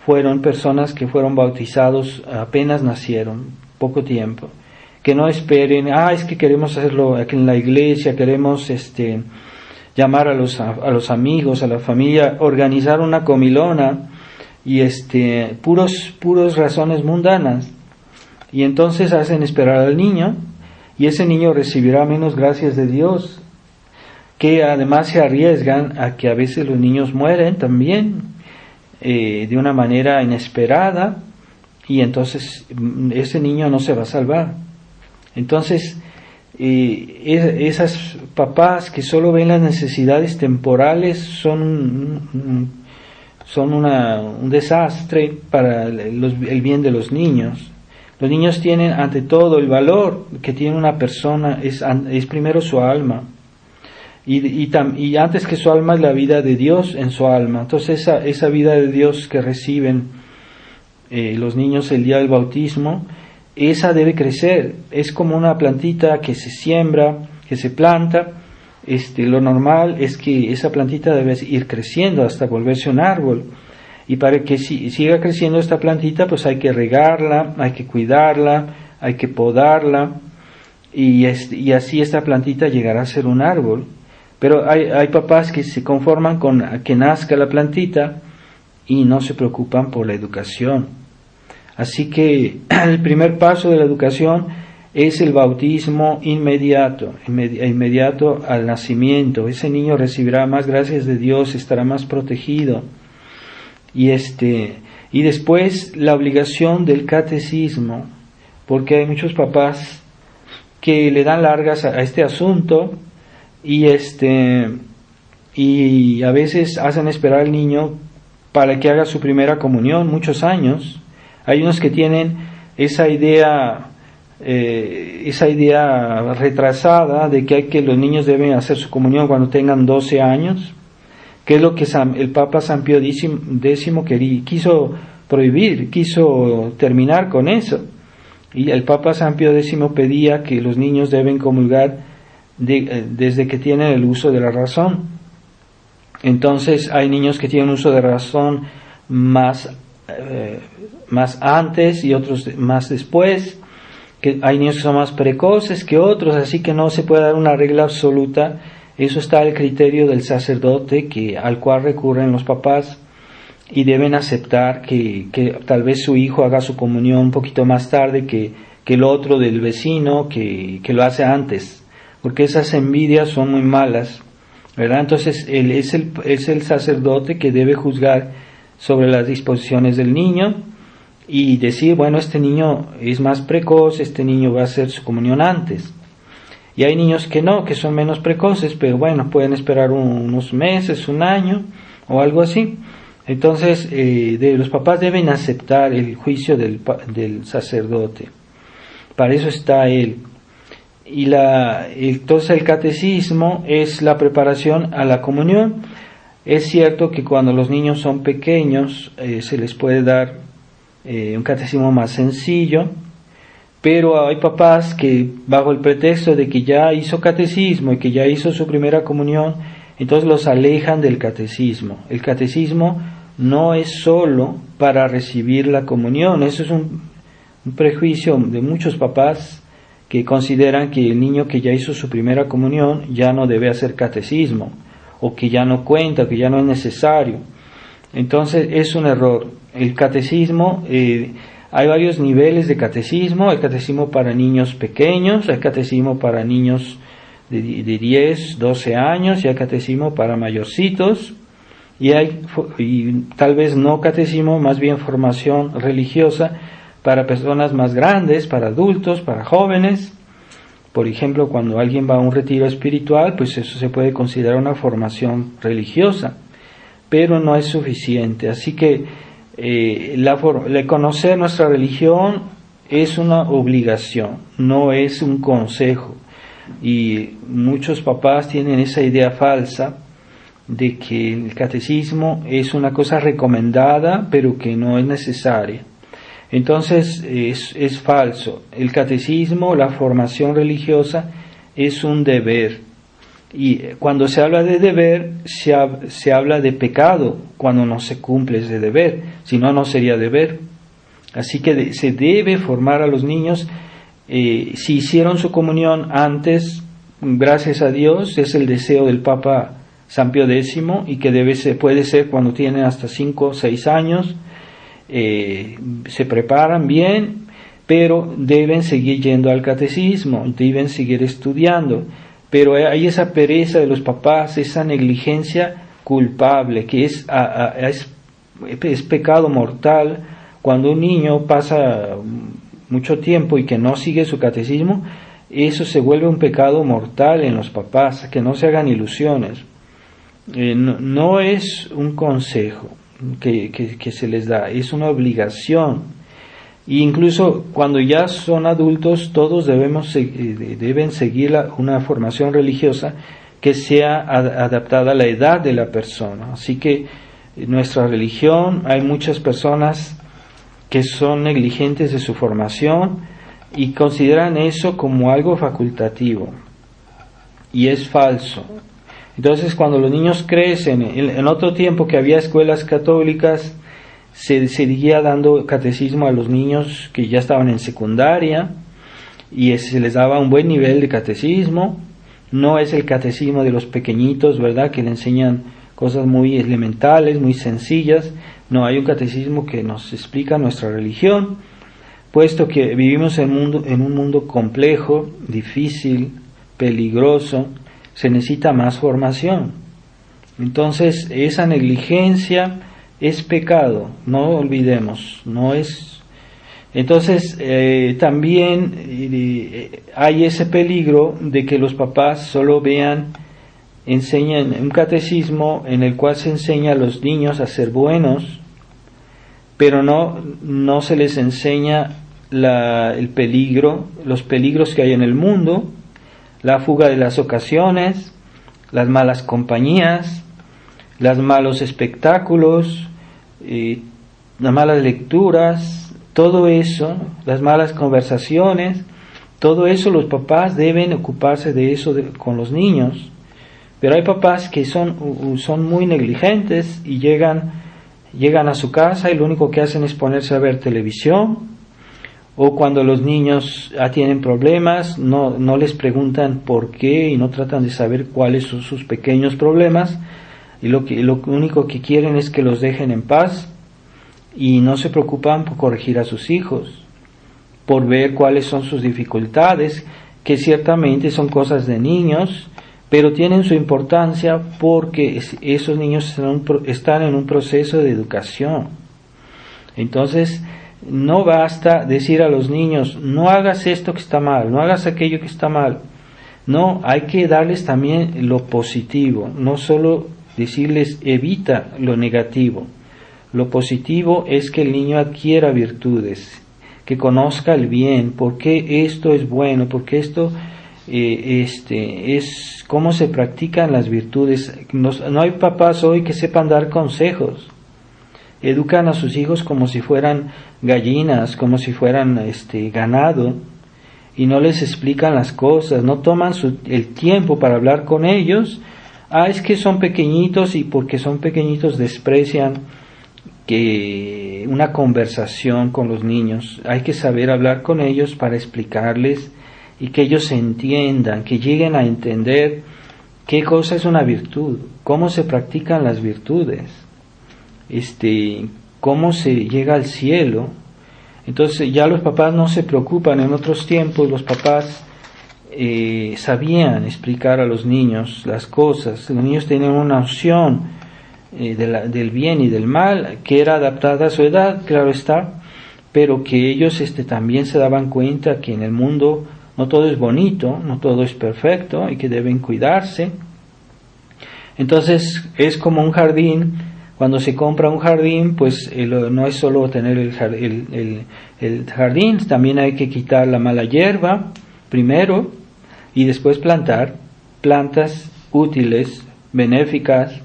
fueron personas que fueron bautizados apenas nacieron, poco tiempo. Que no esperen, es que queremos hacerlo aquí en la iglesia, queremos llamar a los amigos, a la familia, organizar una comilona, y puros razones mundanas. Y entonces hacen esperar al niño, y ese niño recibirá menos gracias de Dios, que además se arriesgan a que a veces los niños mueren también de una manera inesperada, y entonces ese niño no se va a salvar. Entonces esas papás que solo ven las necesidades temporales son un desastre para el bien de los niños. Los niños tienen, ante todo, el valor que tiene una persona es primero su alma, y antes que su alma es la vida de Dios en su alma. Entonces esa vida de Dios que reciben los niños el día del bautismo, esa debe crecer. Es como una plantita que se siembra, que se planta. Lo normal es que esa plantita debe ir creciendo hasta volverse un árbol. Y para que siga creciendo esta plantita, pues hay que regarla, hay que cuidarla, hay que podarla, y así esta plantita llegará a ser un árbol. Pero hay papás que se conforman con que nazca la plantita y no se preocupan por la educación. Así que el primer paso de la educación es el bautismo inmediato al nacimiento. Ese niño recibirá más gracias de Dios, estará más protegido. Y después la obligación del catecismo, porque hay muchos papás que le dan largas a este asunto, y a veces hacen esperar al niño para que haga su primera comunión muchos años. Hay unos que tienen esa idea retrasada de que los niños deben hacer su comunión cuando tengan 12 años, que es lo que el Papa San Pío X quiso prohibir, quiso terminar con eso. Y el Papa San Pío X pedía que los niños deben comulgar desde que tienen el uso de la razón. Entonces hay niños que tienen uso de razón más antes y otros más después, que hay niños que son más precoces que otros, así que no se puede dar una regla absoluta Eso está al criterio del sacerdote al cual recurren los papás, y deben aceptar que tal vez su hijo haga su comunión un poquito más tarde que el otro del vecino que lo hace antes, porque esas envidias son muy malas, ¿verdad? Entonces él es el sacerdote que debe juzgar sobre las disposiciones del niño y decir, bueno, este niño es más precoz, este niño va a hacer su comunión antes. Y hay niños que no, que son menos precoces, pero bueno, pueden esperar unos meses, un año o algo así. Entonces, los papás deben aceptar el juicio del sacerdote. Para eso está él. Y entonces el catecismo es la preparación a la comunión. Es cierto que cuando los niños son pequeños se les puede dar un catecismo más sencillo, pero hay papás que bajo el pretexto de que ya hizo catecismo y que ya hizo su primera comunión, entonces los alejan del catecismo. El catecismo no es solo para recibir la comunión. Eso es un prejuicio de muchos papás que consideran que el niño que ya hizo su primera comunión ya no debe hacer catecismo, o que ya no cuenta, que ya no es necesario. Entonces es un error. El catecismo, hay varios niveles de catecismo. Hay catecismo para niños pequeños, hay catecismo para niños de 10, 12 años, y hay catecismo para mayorcitos, y tal vez no catecismo, más bien formación religiosa para personas más grandes, para adultos, para jóvenes. Por ejemplo, cuando alguien va a un retiro espiritual, pues eso se puede considerar una formación religiosa, pero no es suficiente. Así que conocer nuestra religión es una obligación, no es un consejo. Y muchos papás tienen esa idea falsa de que el catecismo es una cosa recomendada, pero que no es necesaria. Entonces es falso. El catecismo, la formación religiosa, es un deber. Y cuando se habla de deber, se habla de pecado cuando no se cumple ese deber, si no, no sería deber. Así que se debe formar a los niños. Si hicieron su comunión antes, gracias a Dios, es el deseo del Papa San Pío X, y que puede ser cuando tienen hasta 5 o 6 años. Se preparan bien, pero deben seguir yendo al catecismo, deben seguir estudiando. Pero hay esa pereza de los papás, esa negligencia culpable, que es pecado mortal. Cuando un niño pasa mucho tiempo y que no sigue su catecismo, eso se vuelve un pecado mortal en los papás. Que no se hagan ilusiones. No es un consejo que se les da, es una obligación. E incluso cuando ya son adultos, todos deben seguir una formación religiosa que sea adaptada a la edad de la persona. Así que nuestra religión, hay muchas personas que son negligentes de su formación y consideran eso como algo facultativo, y es falso. Entonces, cuando los niños crecen, en otro tiempo que había escuelas católicas, se seguía dando catecismo a los niños que ya estaban en secundaria, y se les daba un buen nivel de catecismo. No es el catecismo de los pequeñitos, ¿verdad?, que le enseñan cosas muy elementales, muy sencillas. No, hay un catecismo que nos explica nuestra religión, puesto que vivimos en un mundo complejo, difícil, peligroso. Se necesita más formación. Entonces, esa negligencia es pecado, no olvidemos, no es. Entonces, también hay ese peligro de que los papás solo enseñan un catecismo en el cual se enseña a los niños a ser buenos, pero no se les enseña el peligro, los peligros que hay en el mundo, la fuga de las ocasiones, las malas compañías, los malos espectáculos, las malas lecturas, todo eso, las malas conversaciones, todo eso los papás deben ocuparse de eso con los niños. Pero hay papás que son muy negligentes y llegan a su casa y lo único que hacen es ponerse a ver televisión, o cuando los niños tienen problemas, no les preguntan por qué y no tratan de saber cuáles son sus pequeños problemas, y lo único que quieren es que los dejen en paz, y no se preocupan por corregir a sus hijos, por ver cuáles son sus dificultades, que ciertamente son cosas de niños, pero tienen su importancia porque esos niños están en un proceso de educación. Entonces, no basta decir a los niños, no hagas esto que está mal, no hagas aquello que está mal. No, hay que darles también lo positivo, no solo decirles evita lo negativo. Lo positivo es que el niño adquiera virtudes, que conozca el bien, por qué esto es bueno, por qué esto es cómo se practican las virtudes. No hay papás hoy que sepan dar consejos. Educan a sus hijos como si fueran gallinas, como si fueran ganado, y no les explican las cosas, no toman el tiempo para hablar con ellos. Es que son pequeñitos, y porque son pequeñitos desprecian que una conversación con los niños. Hay que saber hablar con ellos para explicarles y que ellos entiendan, que lleguen a entender qué cosa es una virtud, cómo se practican las virtudes, cómo se llega al cielo. Entonces ya los papás no se preocupan. En otros tiempos los papás sabían explicar a los niños las cosas. Los niños tenían una noción del bien y del mal que era adaptada a su edad, claro está, pero que ellos también se daban cuenta que en el mundo no todo es bonito, no todo es perfecto, y que deben cuidarse. Entonces es como un jardín. Cuando se compra un jardín, pues no es solo tener el jardín, también hay que quitar la mala hierba primero y después plantar plantas útiles, benéficas,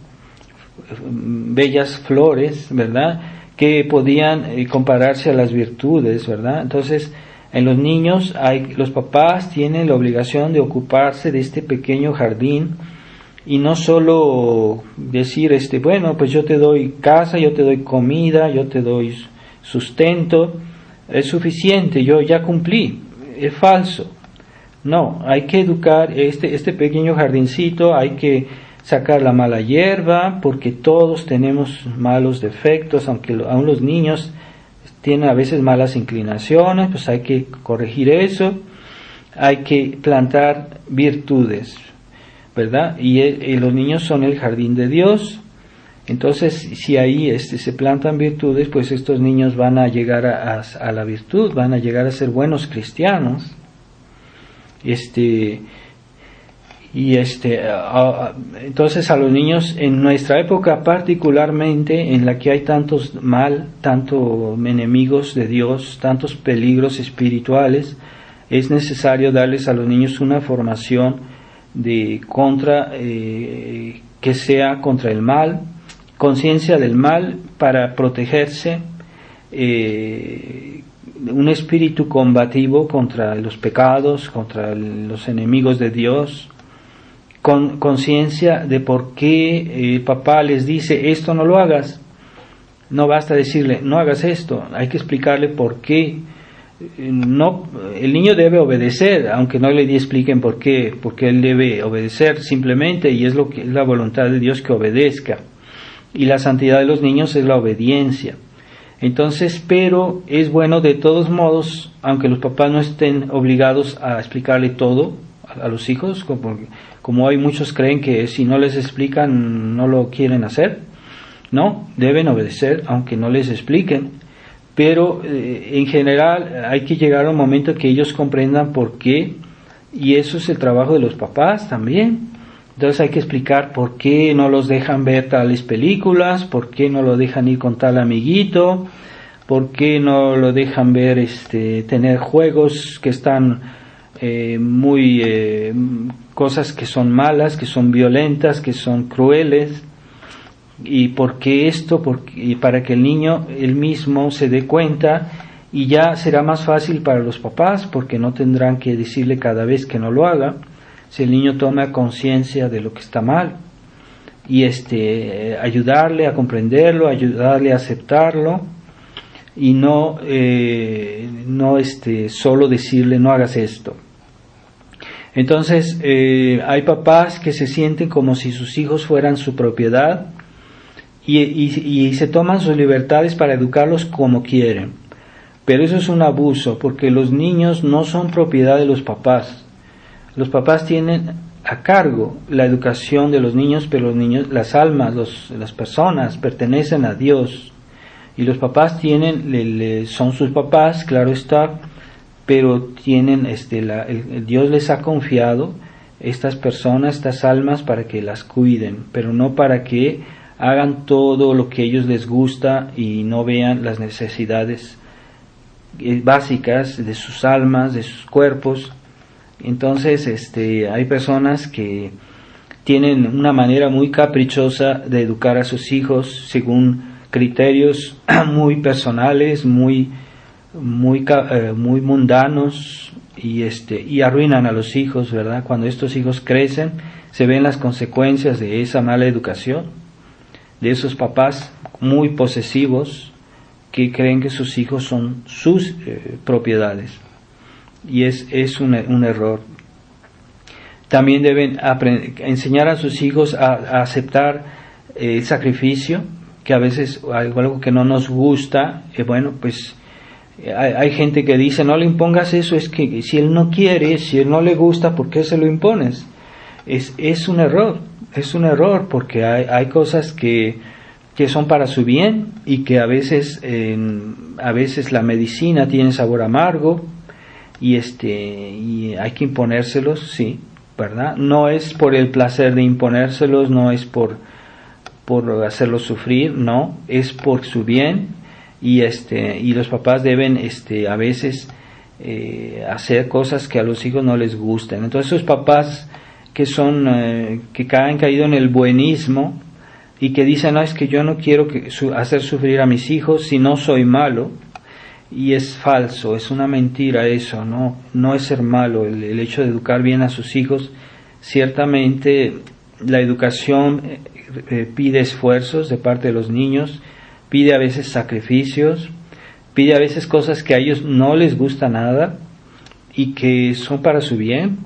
bellas flores, ¿verdad?, que podían compararse a las virtudes, ¿verdad? Entonces, en los niños los papás tienen la obligación de ocuparse de este pequeño jardín, y no solo decir, bueno, pues yo te doy casa, yo te doy comida, yo te doy sustento, es suficiente, yo ya cumplí. Es falso. No, hay que educar este pequeño jardincito, hay que sacar la mala hierba, porque todos tenemos malos defectos, aunque aún los niños tienen a veces malas inclinaciones, pues hay que corregir eso, hay que plantar virtudes, ¿verdad? Y los niños son el jardín de Dios. Entonces, si ahí se plantan virtudes, pues estos niños van a llegar a la virtud, van a llegar a ser buenos cristianos. Entonces a los niños en nuestra época, particularmente en la que hay tantos enemigos de Dios, tantos peligros espirituales, es necesario darles a los niños una formación que sea contra el mal, conciencia del mal para protegerse, un espíritu combativo contra los pecados, contra los enemigos de Dios, con conciencia de por qué papá les dice esto no lo hagas. No basta decirle no hagas esto, hay que explicarle por qué. El niño debe obedecer, aunque no le expliquen por qué, porque él debe obedecer simplemente, y es la voluntad de Dios que obedezca, y la santidad de los niños es la obediencia. Entonces, pero es bueno de todos modos, aunque los papás no estén obligados a explicarle todo a los hijos, como hoy muchos creen que si no les explican no lo quieren hacer. No, deben obedecer aunque no les expliquen. Pero en general hay que llegar a un momento que ellos comprendan por qué, y eso es el trabajo de los papás también. Entonces hay que explicar por qué no los dejan ver tales películas, por qué no lo dejan ir con tal amiguito, por qué no lo dejan ver tener juegos que están cosas que son malas, que son violentas, que son crueles. Y porque y para que el niño él mismo se dé cuenta, y ya será más fácil para los papás, porque no tendrán que decirle cada vez que no lo haga, si el niño toma conciencia de lo que está mal, y ayudarle a comprenderlo, ayudarle a aceptarlo, y no solo decirle no hagas esto. Entonces hay papás que se sienten como si sus hijos fueran su propiedad y se toman sus libertades para educarlos como quieren. Pero eso es un abuso, porque los niños no son propiedad de los papás. Los papás tienen a cargo la educación de los niños, pero los niños, las almas, las personas pertenecen a Dios. Y los papás son sus papás, claro está, pero tienen Dios les ha confiado estas personas, estas almas, para que las cuiden, pero no para que hagan todo lo que a ellos les gusta y no vean las necesidades básicas de sus almas, de sus cuerpos. Entonces hay personas que tienen una manera muy caprichosa de educar a sus hijos según criterios muy personales, muy mundanos, y arruinan a los hijos, ¿verdad? Cuando estos hijos crecen, se ven las consecuencias de esa mala educación, de esos papás muy posesivos que creen que sus hijos son sus propiedades, y es un error. También deben enseñar a sus hijos a aceptar el sacrificio, que a veces algo que no nos gusta, hay gente que dice no le impongas eso, es que si él no quiere, si él no le gusta, ¿por qué se lo impones? Es un error, porque hay cosas que son para su bien, y que a veces la medicina tiene sabor amargo, y hay que imponérselos, sí, ¿verdad? No es por el placer de imponérselos, no es por hacerlos sufrir, no, es por su bien, y los papás deben a veces hacer cosas que a los hijos no les gustan. Entonces esos papás que han caído en el buenismo y que dicen, no, es que yo no quiero hacer sufrir a mis hijos si no soy malo, y es falso, es una mentira eso, no es ser malo. El hecho de educar bien a sus hijos, ciertamente la educación pide esfuerzos de parte de los niños, pide a veces sacrificios, pide a veces cosas que a ellos no les gusta nada y que son para su bien.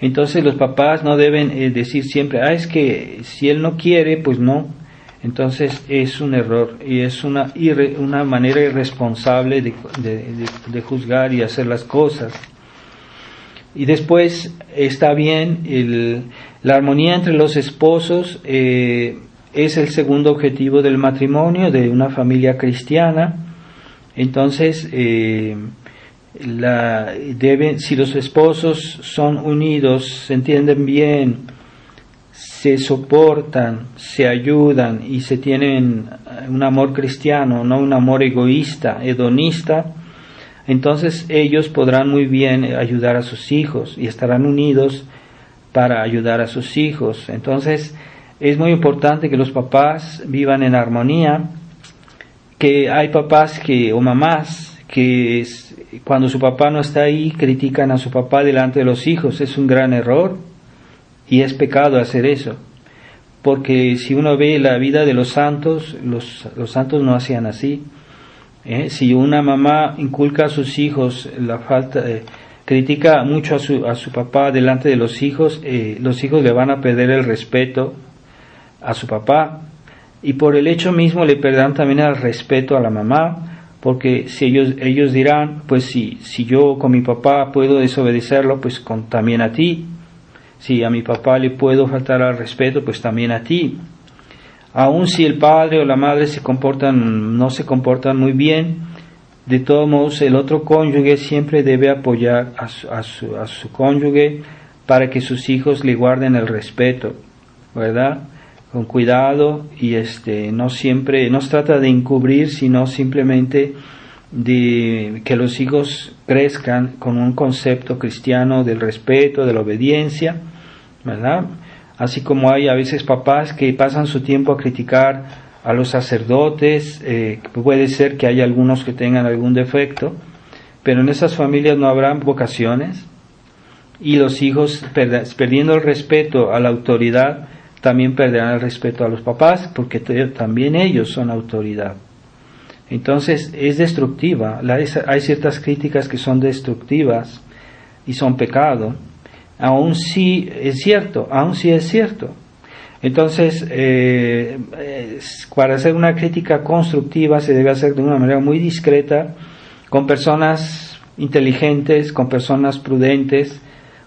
Entonces los papás no deben decir siempre, es que si él no quiere, pues no. Entonces es un error, y es una manera irresponsable de juzgar y hacer las cosas. Y después está bien, la armonía entre los esposos es el segundo objetivo del matrimonio, de una familia cristiana. Entonces si los esposos son unidos, se entienden bien, se soportan, se ayudan y se tienen un amor cristiano, no un amor egoísta, hedonista, entonces ellos podrán muy bien ayudar a sus hijos y estarán unidos para ayudar a sus hijos. Entonces es muy importante que los papás vivan en armonía, que hay papás o mamás que cuando su papá no está ahí critican a su papá delante de los hijos. Es un gran error y es pecado hacer eso, porque si uno ve la vida de los santos, los santos no hacían así. Si una mamá inculca a sus hijos critica mucho a su papá delante de los hijos le van a perder el respeto a su papá, y por el hecho mismo le perderán también el respeto a la mamá, porque si ellos dirán, pues si yo con mi papá puedo desobedecerlo, pues también a ti. Si a mi papá le puedo faltar al respeto, pues también a ti. Aun si el padre o la madre no se comportan muy bien, de todos modos el otro cónyuge siempre debe apoyar a su cónyuge para que sus hijos le guarden el respeto, ¿verdad? Con cuidado, y no se trata de encubrir, sino simplemente de que los hijos crezcan con un concepto cristiano del respeto, de la obediencia, ¿verdad? Así como hay a veces papás que pasan su tiempo a criticar a los sacerdotes, puede ser que haya algunos que tengan algún defecto, pero en esas familias no habrá vocaciones, y los hijos, perdiendo el respeto a la autoridad, también perderán el respeto a los papás, porque también ellos son autoridad. Entonces es destructiva. Hay ciertas críticas que son destructivas y son pecado. Aún sí es cierto. Entonces, para hacer una crítica constructiva se debe hacer de una manera muy discreta, con personas inteligentes, con personas prudentes,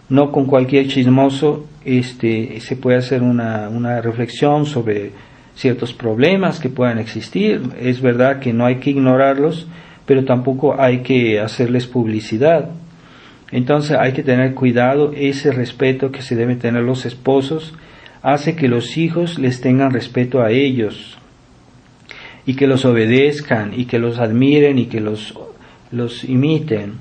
no con cualquier chismoso. Se puede hacer una reflexión sobre ciertos problemas que puedan existir. Es verdad que no hay que ignorarlos, pero tampoco hay que hacerles publicidad. Entonces hay que tener cuidado. Ese respeto que se deben tener los esposos hace que los hijos les tengan respeto a ellos y que los obedezcan y que los admiren y que los imiten.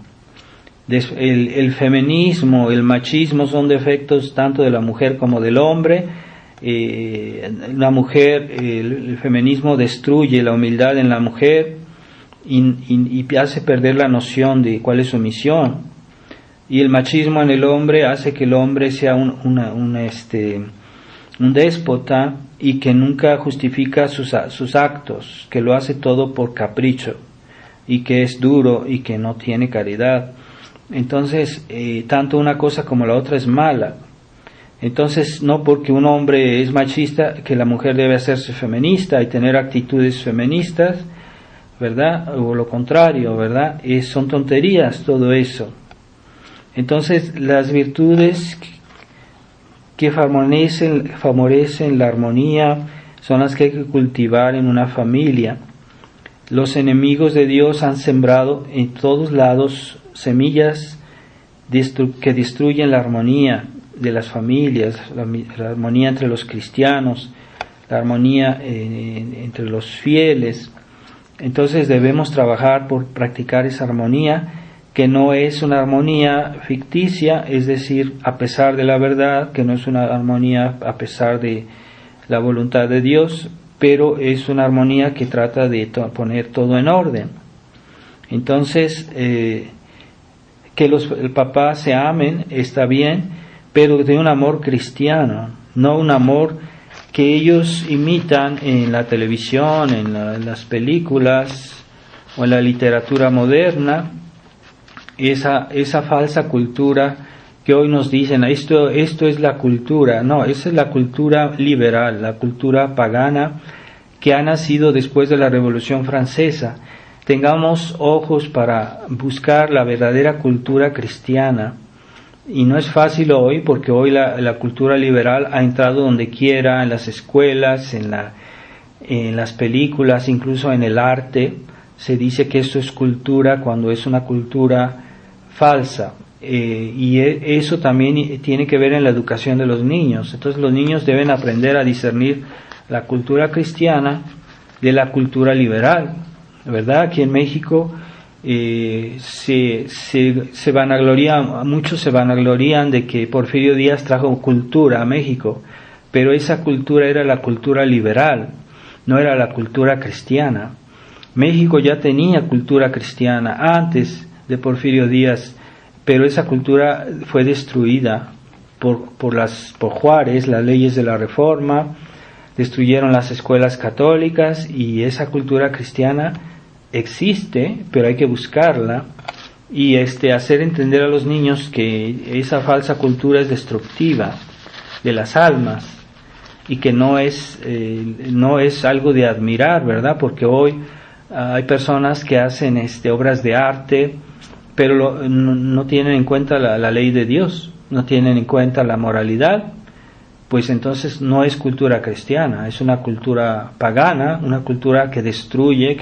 El feminismo, el machismo son defectos tanto de la mujer como del hombre. La mujer, el feminismo destruye la humildad en la mujer y hace perder la noción de cuál es su misión. Y el machismo en el hombre hace que el hombre sea un déspota y que nunca justifica sus actos, que lo hace todo por capricho y que es duro y que no tiene caridad. Entonces, tanto una cosa como la otra es mala. Entonces, no porque un hombre es machista que la mujer debe hacerse feminista y tener actitudes feministas, ¿verdad? O lo contrario, ¿verdad? Son tonterías todo eso. Entonces, las virtudes que favorecen la armonía son las que hay que cultivar en una familia. Los enemigos de Dios han sembrado en todos lados semillas que destruyen la armonía de las familias, la armonía entre los cristianos, la armonía entre los fieles. Entonces debemos trabajar por practicar esa armonía, que no es una armonía ficticia, es decir, a pesar de la verdad, que no es una armonía a pesar de la voluntad de Dios, pero es una armonía que trata de poner todo en orden. Entonces, que el papá se amen está bien, pero de un amor cristiano, no un amor que ellos imitan en la televisión, en las películas o en la literatura moderna. Esa falsa cultura que hoy nos dicen, esto es la cultura. No, esa es la cultura liberal, la cultura pagana que ha nacido después de la Revolución Francesa. Tengamos ojos para buscar la verdadera cultura cristiana. Y no es fácil hoy, porque hoy la cultura liberal ha entrado donde quiera, en las escuelas, en las películas, incluso en el arte. Se dice que esto es cultura cuando es una cultura falsa. Y eso también tiene que ver en la educación de los niños. Entonces los niños deben aprender a discernir la cultura cristiana de la cultura liberal, ¿verdad? Aquí en México muchos se vanaglorian de que Porfirio Díaz trajo cultura a México, pero esa cultura era la cultura liberal, no era la cultura cristiana. México ya tenía cultura cristiana antes de Porfirio Díaz, pero esa cultura fue destruida por Juárez, las leyes de la Reforma, destruyeron las escuelas católicas y esa cultura cristiana existe, pero hay que buscarla y hacer entender a los niños que esa falsa cultura es destructiva de las almas y que no es algo de admirar, ¿verdad? Porque hoy hay personas que hacen obras de arte, pero no tienen en cuenta la ley de Dios, no tienen en cuenta la moralidad. Pues entonces no es cultura cristiana, es una cultura pagana, una cultura que destruye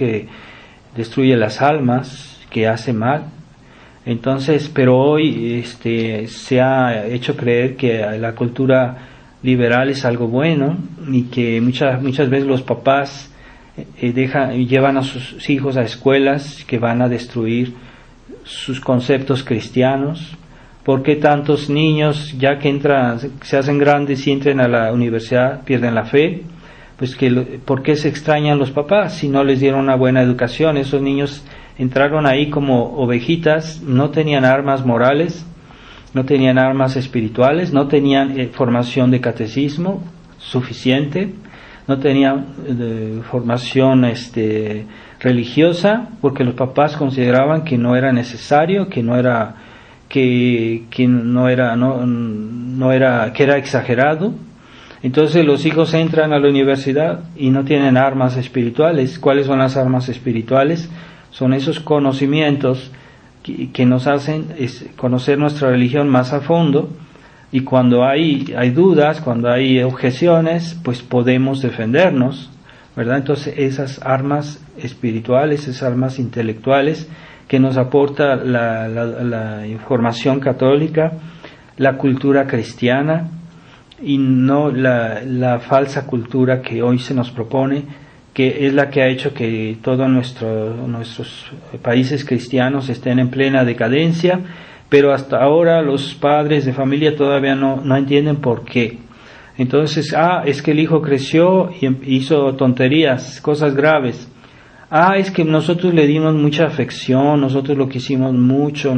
las almas, que hace mal. Entonces, pero hoy se ha hecho creer que la cultura liberal es algo bueno y que muchas veces los papás llevan a sus hijos a escuelas que van a destruir sus conceptos cristianos. ¿Por qué tantos niños, ya que se hacen grandes y entran a la universidad, pierden la fe? Pues ¿por qué se extrañan los papás si no les dieron una buena educación? Esos niños entraron ahí como ovejitas, no tenían armas morales, no tenían armas espirituales, no tenían formación de catecismo suficiente, no tenían formación religiosa, porque los papás consideraban que no era necesario, que era exagerado. Entonces los hijos entran a la universidad y no tienen armas espirituales. ¿Cuáles son las armas espirituales? Son esos conocimientos que nos hacen conocer nuestra religión más a fondo, y cuando hay dudas, cuando hay objeciones, pues podemos defendernos, ¿verdad? Entonces esas armas espirituales, esas armas intelectuales que nos aporta la información católica, la cultura cristiana, y no la falsa cultura que hoy se nos propone, que es la que ha hecho que todos nuestros países cristianos estén en plena decadencia, pero hasta ahora los padres de familia todavía no entienden por qué. Entonces, es que el hijo creció y hizo tonterías, cosas graves. Es que nosotros le dimos mucha afección, nosotros lo quisimos mucho,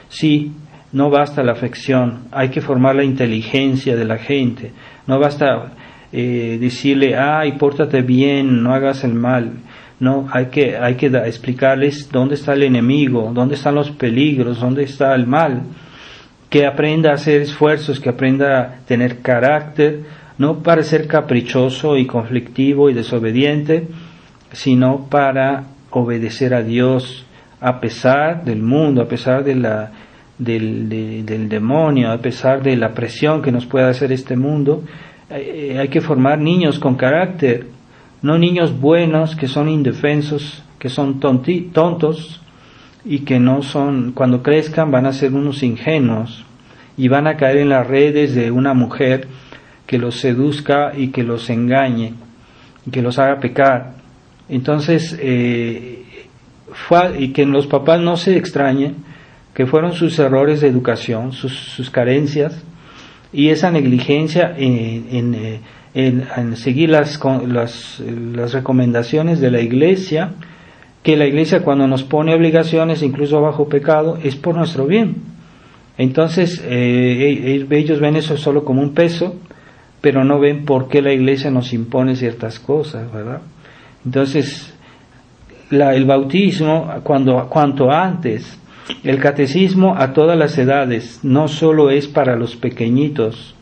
sí. No basta la afección, hay que formar la inteligencia de la gente. No basta decirle, pórtate bien, no hagas el mal. No, hay que explicarles dónde está el enemigo, dónde están los peligros, dónde está el mal. Que aprenda a hacer esfuerzos, que aprenda a tener carácter, no para ser caprichoso y conflictivo y desobediente, sino para obedecer a Dios a pesar del mundo, a pesar del demonio, a pesar de la presión que nos pueda hacer este mundo. Hay que formar niños con carácter, no niños buenos que son indefensos, que son tontos y que no son, cuando crezcan van a ser unos ingenuos y van a caer en las redes de una mujer que los seduzca y que los engañe y que los haga pecar. Entonces, y que los papás no se extrañen que fueron sus errores de educación, sus carencias y esa negligencia en seguir las recomendaciones de la Iglesia, que la Iglesia cuando nos pone obligaciones, incluso bajo pecado, es por nuestro bien. Entonces ellos ven eso solo como un peso, pero no ven por qué la Iglesia nos impone ciertas cosas, ¿verdad? Entonces el bautismo, cuanto antes. El catecismo a todas las edades, no solo es para los pequeñitos,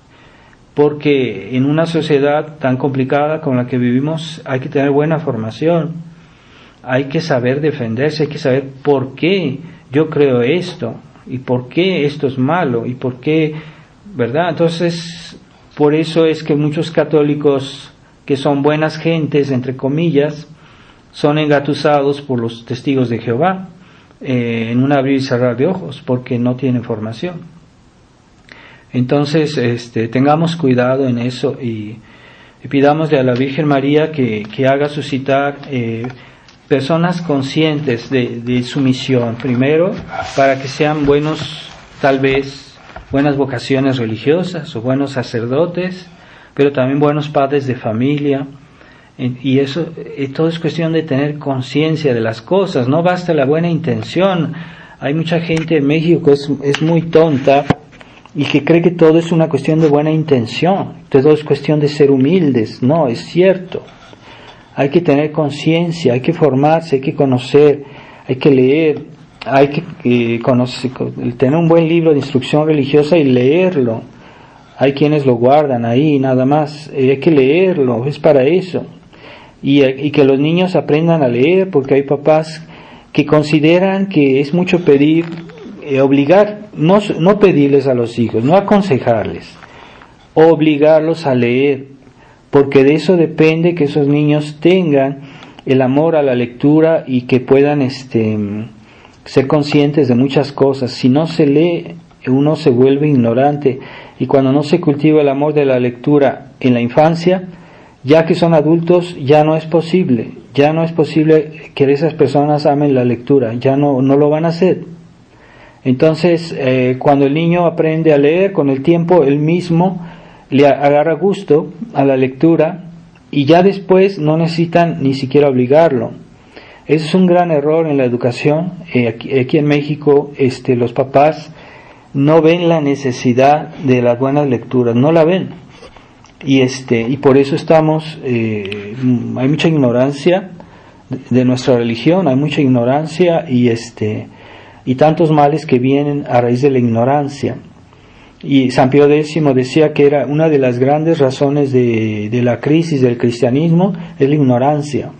porque en una sociedad tan complicada como la que vivimos hay que tener buena formación, hay que saber defenderse, hay que saber por qué yo creo esto, y por qué esto es malo, y por qué, ¿verdad? Entonces, por eso es que muchos católicos que son buenas gentes, entre comillas, son engatusados por los testigos de Jehová, en un abrir y cerrar de ojos, porque no tienen formación. Entonces tengamos cuidado en eso y pidámosle a la Virgen María que haga suscitar personas conscientes de su misión, primero para que sean buenos, tal vez buenas vocaciones religiosas o buenos sacerdotes, pero también buenos padres de familia. Y eso, todo es cuestión de tener conciencia de las cosas, no basta la buena intención. Hay mucha gente en México que es muy tonta y que cree que todo es una cuestión de buena intención, todo es cuestión de ser humildes. No, es cierto. Hay que tener conciencia, hay que formarse, hay que conocer, hay que leer, hay que tener un buen libro de instrucción religiosa y leerlo. Hay quienes lo guardan ahí, nada más. Hay que leerlo, es para eso. Y que los niños aprendan a leer, porque hay papás que consideran que es mucho pedir, obligar, no pedirles a los hijos, no aconsejarles, obligarlos a leer, porque de eso depende que esos niños tengan el amor a la lectura y que puedan ser conscientes de muchas cosas. Si no se lee, uno se vuelve ignorante, y cuando no se cultiva el amor de la lectura en la infancia, ya que son adultos, ya no es posible que esas personas amen la lectura, ya no lo van a hacer. Entonces, cuando el niño aprende a leer, con el tiempo él mismo le agarra gusto a la lectura, y ya después no necesitan ni siquiera obligarlo. Ese es un gran error en la educación. Aquí en México, los papás no ven la necesidad de las buenas lecturas, no la ven. y por eso estamos, hay mucha ignorancia de nuestra religión, hay mucha ignorancia y tantos males que vienen a raíz de la ignorancia. Y San Pío X decía que era una de las grandes razones de la crisis del cristianismo, es la ignorancia.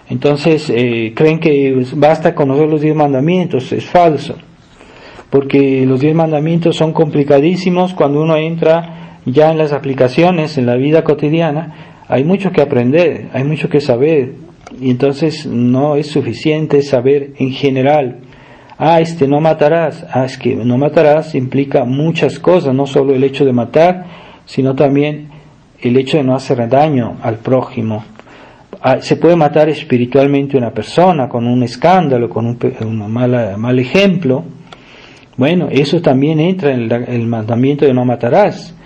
Entonces creen que basta conocer los 10 mandamientos, es falso, porque los 10 mandamientos son complicadísimos. Cuando uno entra ya en las aplicaciones, en la vida cotidiana, hay mucho que aprender, hay mucho que saber, y entonces no es suficiente saber en general. No matarás. Es que no matarás implica muchas cosas, no solo el hecho de matar, sino también el hecho de no hacer daño al prójimo. Se puede matar espiritualmente a una persona con un escándalo, con un mal ejemplo. Bueno, eso también entra en el mandamiento de no matarás.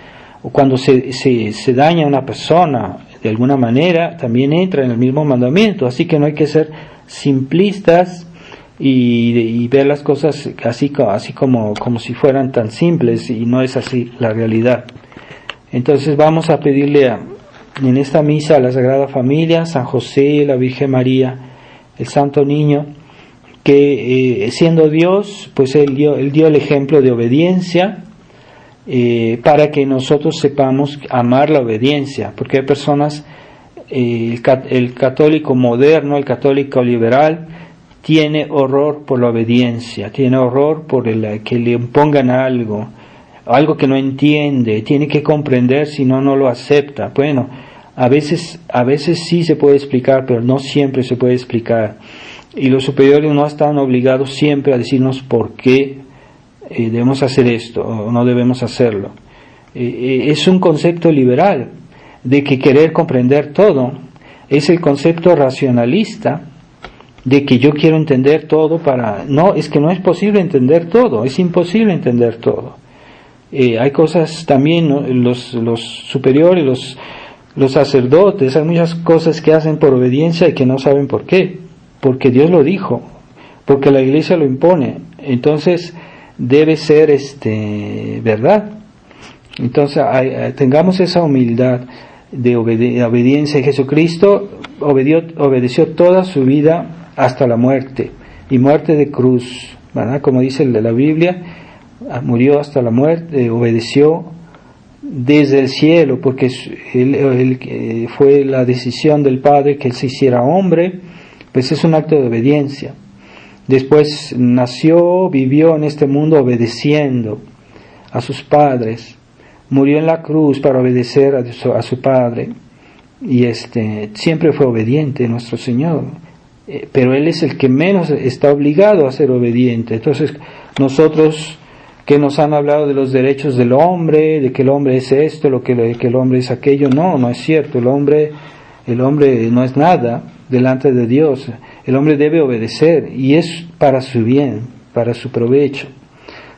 O cuando se daña a una persona de alguna manera, también entra en el mismo mandamiento. Así que no hay que ser simplistas y ver las cosas así como si fueran tan simples, y no es así la realidad. Entonces vamos a pedirle en esta misa a la Sagrada Familia, San José, la Virgen María, el Santo Niño, que siendo Dios, pues Él dio el ejemplo de obediencia, para que nosotros sepamos amar la obediencia, porque hay personas, el católico moderno, el católico liberal, tiene horror por la obediencia, tiene horror por que le impongan algo que no entiende, tiene que comprender, si no, no lo acepta. Bueno, a veces sí se puede explicar, pero no siempre se puede explicar. Y los superiores no están obligados siempre a decirnos por qué debemos hacer esto o no debemos hacerlo. Es un concepto liberal de que querer comprender todo. Es el concepto racionalista de que yo quiero entender todo No, es que no es posible entender todo, es imposible entender todo. Hay cosas también, ¿no? Los superiores, los sacerdotes, hay muchas cosas que hacen por obediencia y que no saben por qué, porque Dios lo dijo, porque la Iglesia lo impone. Entonces debe ser verdad. Entonces tengamos esa humildad de obediencia. Jesucristo obedeció toda su vida hasta la muerte, y muerte de cruz, ¿verdad? Como dice la Biblia, murió hasta la muerte, obedeció desde el cielo, porque él fue la decisión del Padre que Él se hiciera hombre, pues es un acto de obediencia. Después nació, vivió en este mundo obedeciendo a sus padres, murió en la cruz para obedecer a su Padre, y siempre fue obediente nuestro Señor, pero Él es el que menos está obligado a ser obediente. Entonces nosotros, que nos han hablado de los derechos del hombre, de que el hombre es esto, que el hombre es aquello, no es cierto. El hombre no es nada delante de Dios. El hombre debe obedecer, y es para su bien, para su provecho.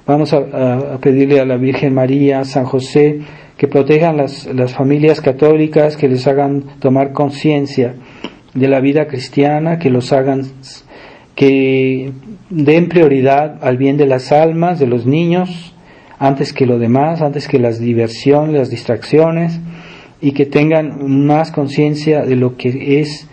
Vamos a pedirle a la Virgen María, a San José, que protejan las familias católicas, que les hagan tomar conciencia de la vida cristiana, que den prioridad al bien de las almas, de los niños, antes que lo demás, antes que las diversiones, las distracciones, y que tengan más conciencia de lo que es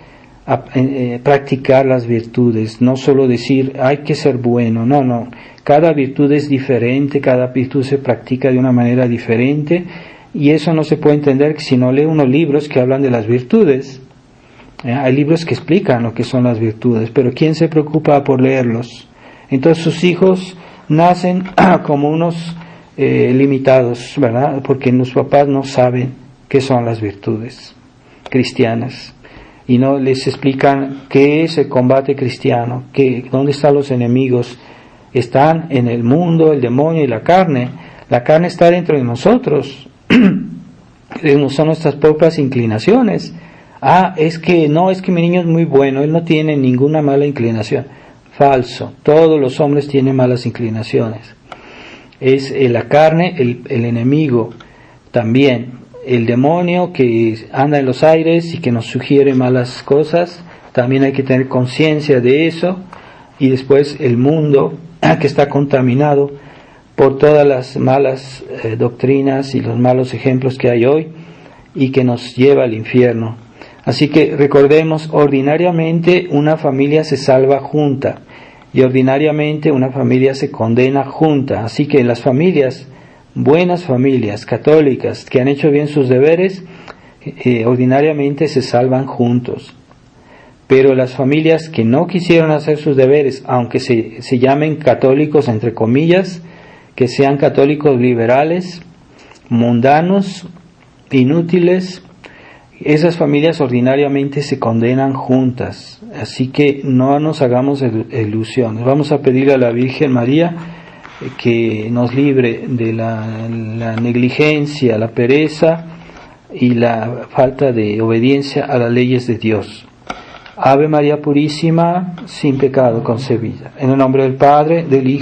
practicar las virtudes. No solo decir hay que ser bueno, no, cada virtud es diferente, cada virtud se practica de una manera diferente, y eso no se puede entender si no lee unos libros que hablan de las virtudes. Hay libros que explican lo que son las virtudes, pero ¿quién se preocupa por leerlos? Entonces sus hijos nacen como unos limitados, ¿verdad? Porque los papás no saben qué son las virtudes cristianas, y no les explican qué es el combate cristiano, dónde están los enemigos. Están en el mundo, el demonio y la carne. La carne está dentro de nosotros, son nuestras propias inclinaciones. Es que mi niño es muy bueno, él no tiene ninguna mala inclinación. Falso, todos los hombres tienen malas inclinaciones. Es la carne, el enemigo también, el demonio que anda en los aires y que nos sugiere malas cosas, también hay que tener conciencia de eso. Y después el mundo, que está contaminado por todas las malas doctrinas y los malos ejemplos que hay hoy, y que nos lleva al infierno. Así que recordemos, ordinariamente una familia se salva junta y ordinariamente una familia se condena junta. Así que las familias, buenas familias católicas que han hecho bien sus deberes, ordinariamente se salvan juntos. Pero las familias que no quisieron hacer sus deberes, aunque se llamen católicos entre comillas, que sean católicos liberales, mundanos, inútiles, esas familias ordinariamente se condenan juntas. Así que no nos hagamos ilusiones. Vamos a pedirle a la Virgen María que nos libre de la negligencia, la pereza y la falta de obediencia a las leyes de Dios. Ave María Purísima, sin pecado concebida. En el nombre del Padre, del Hijo,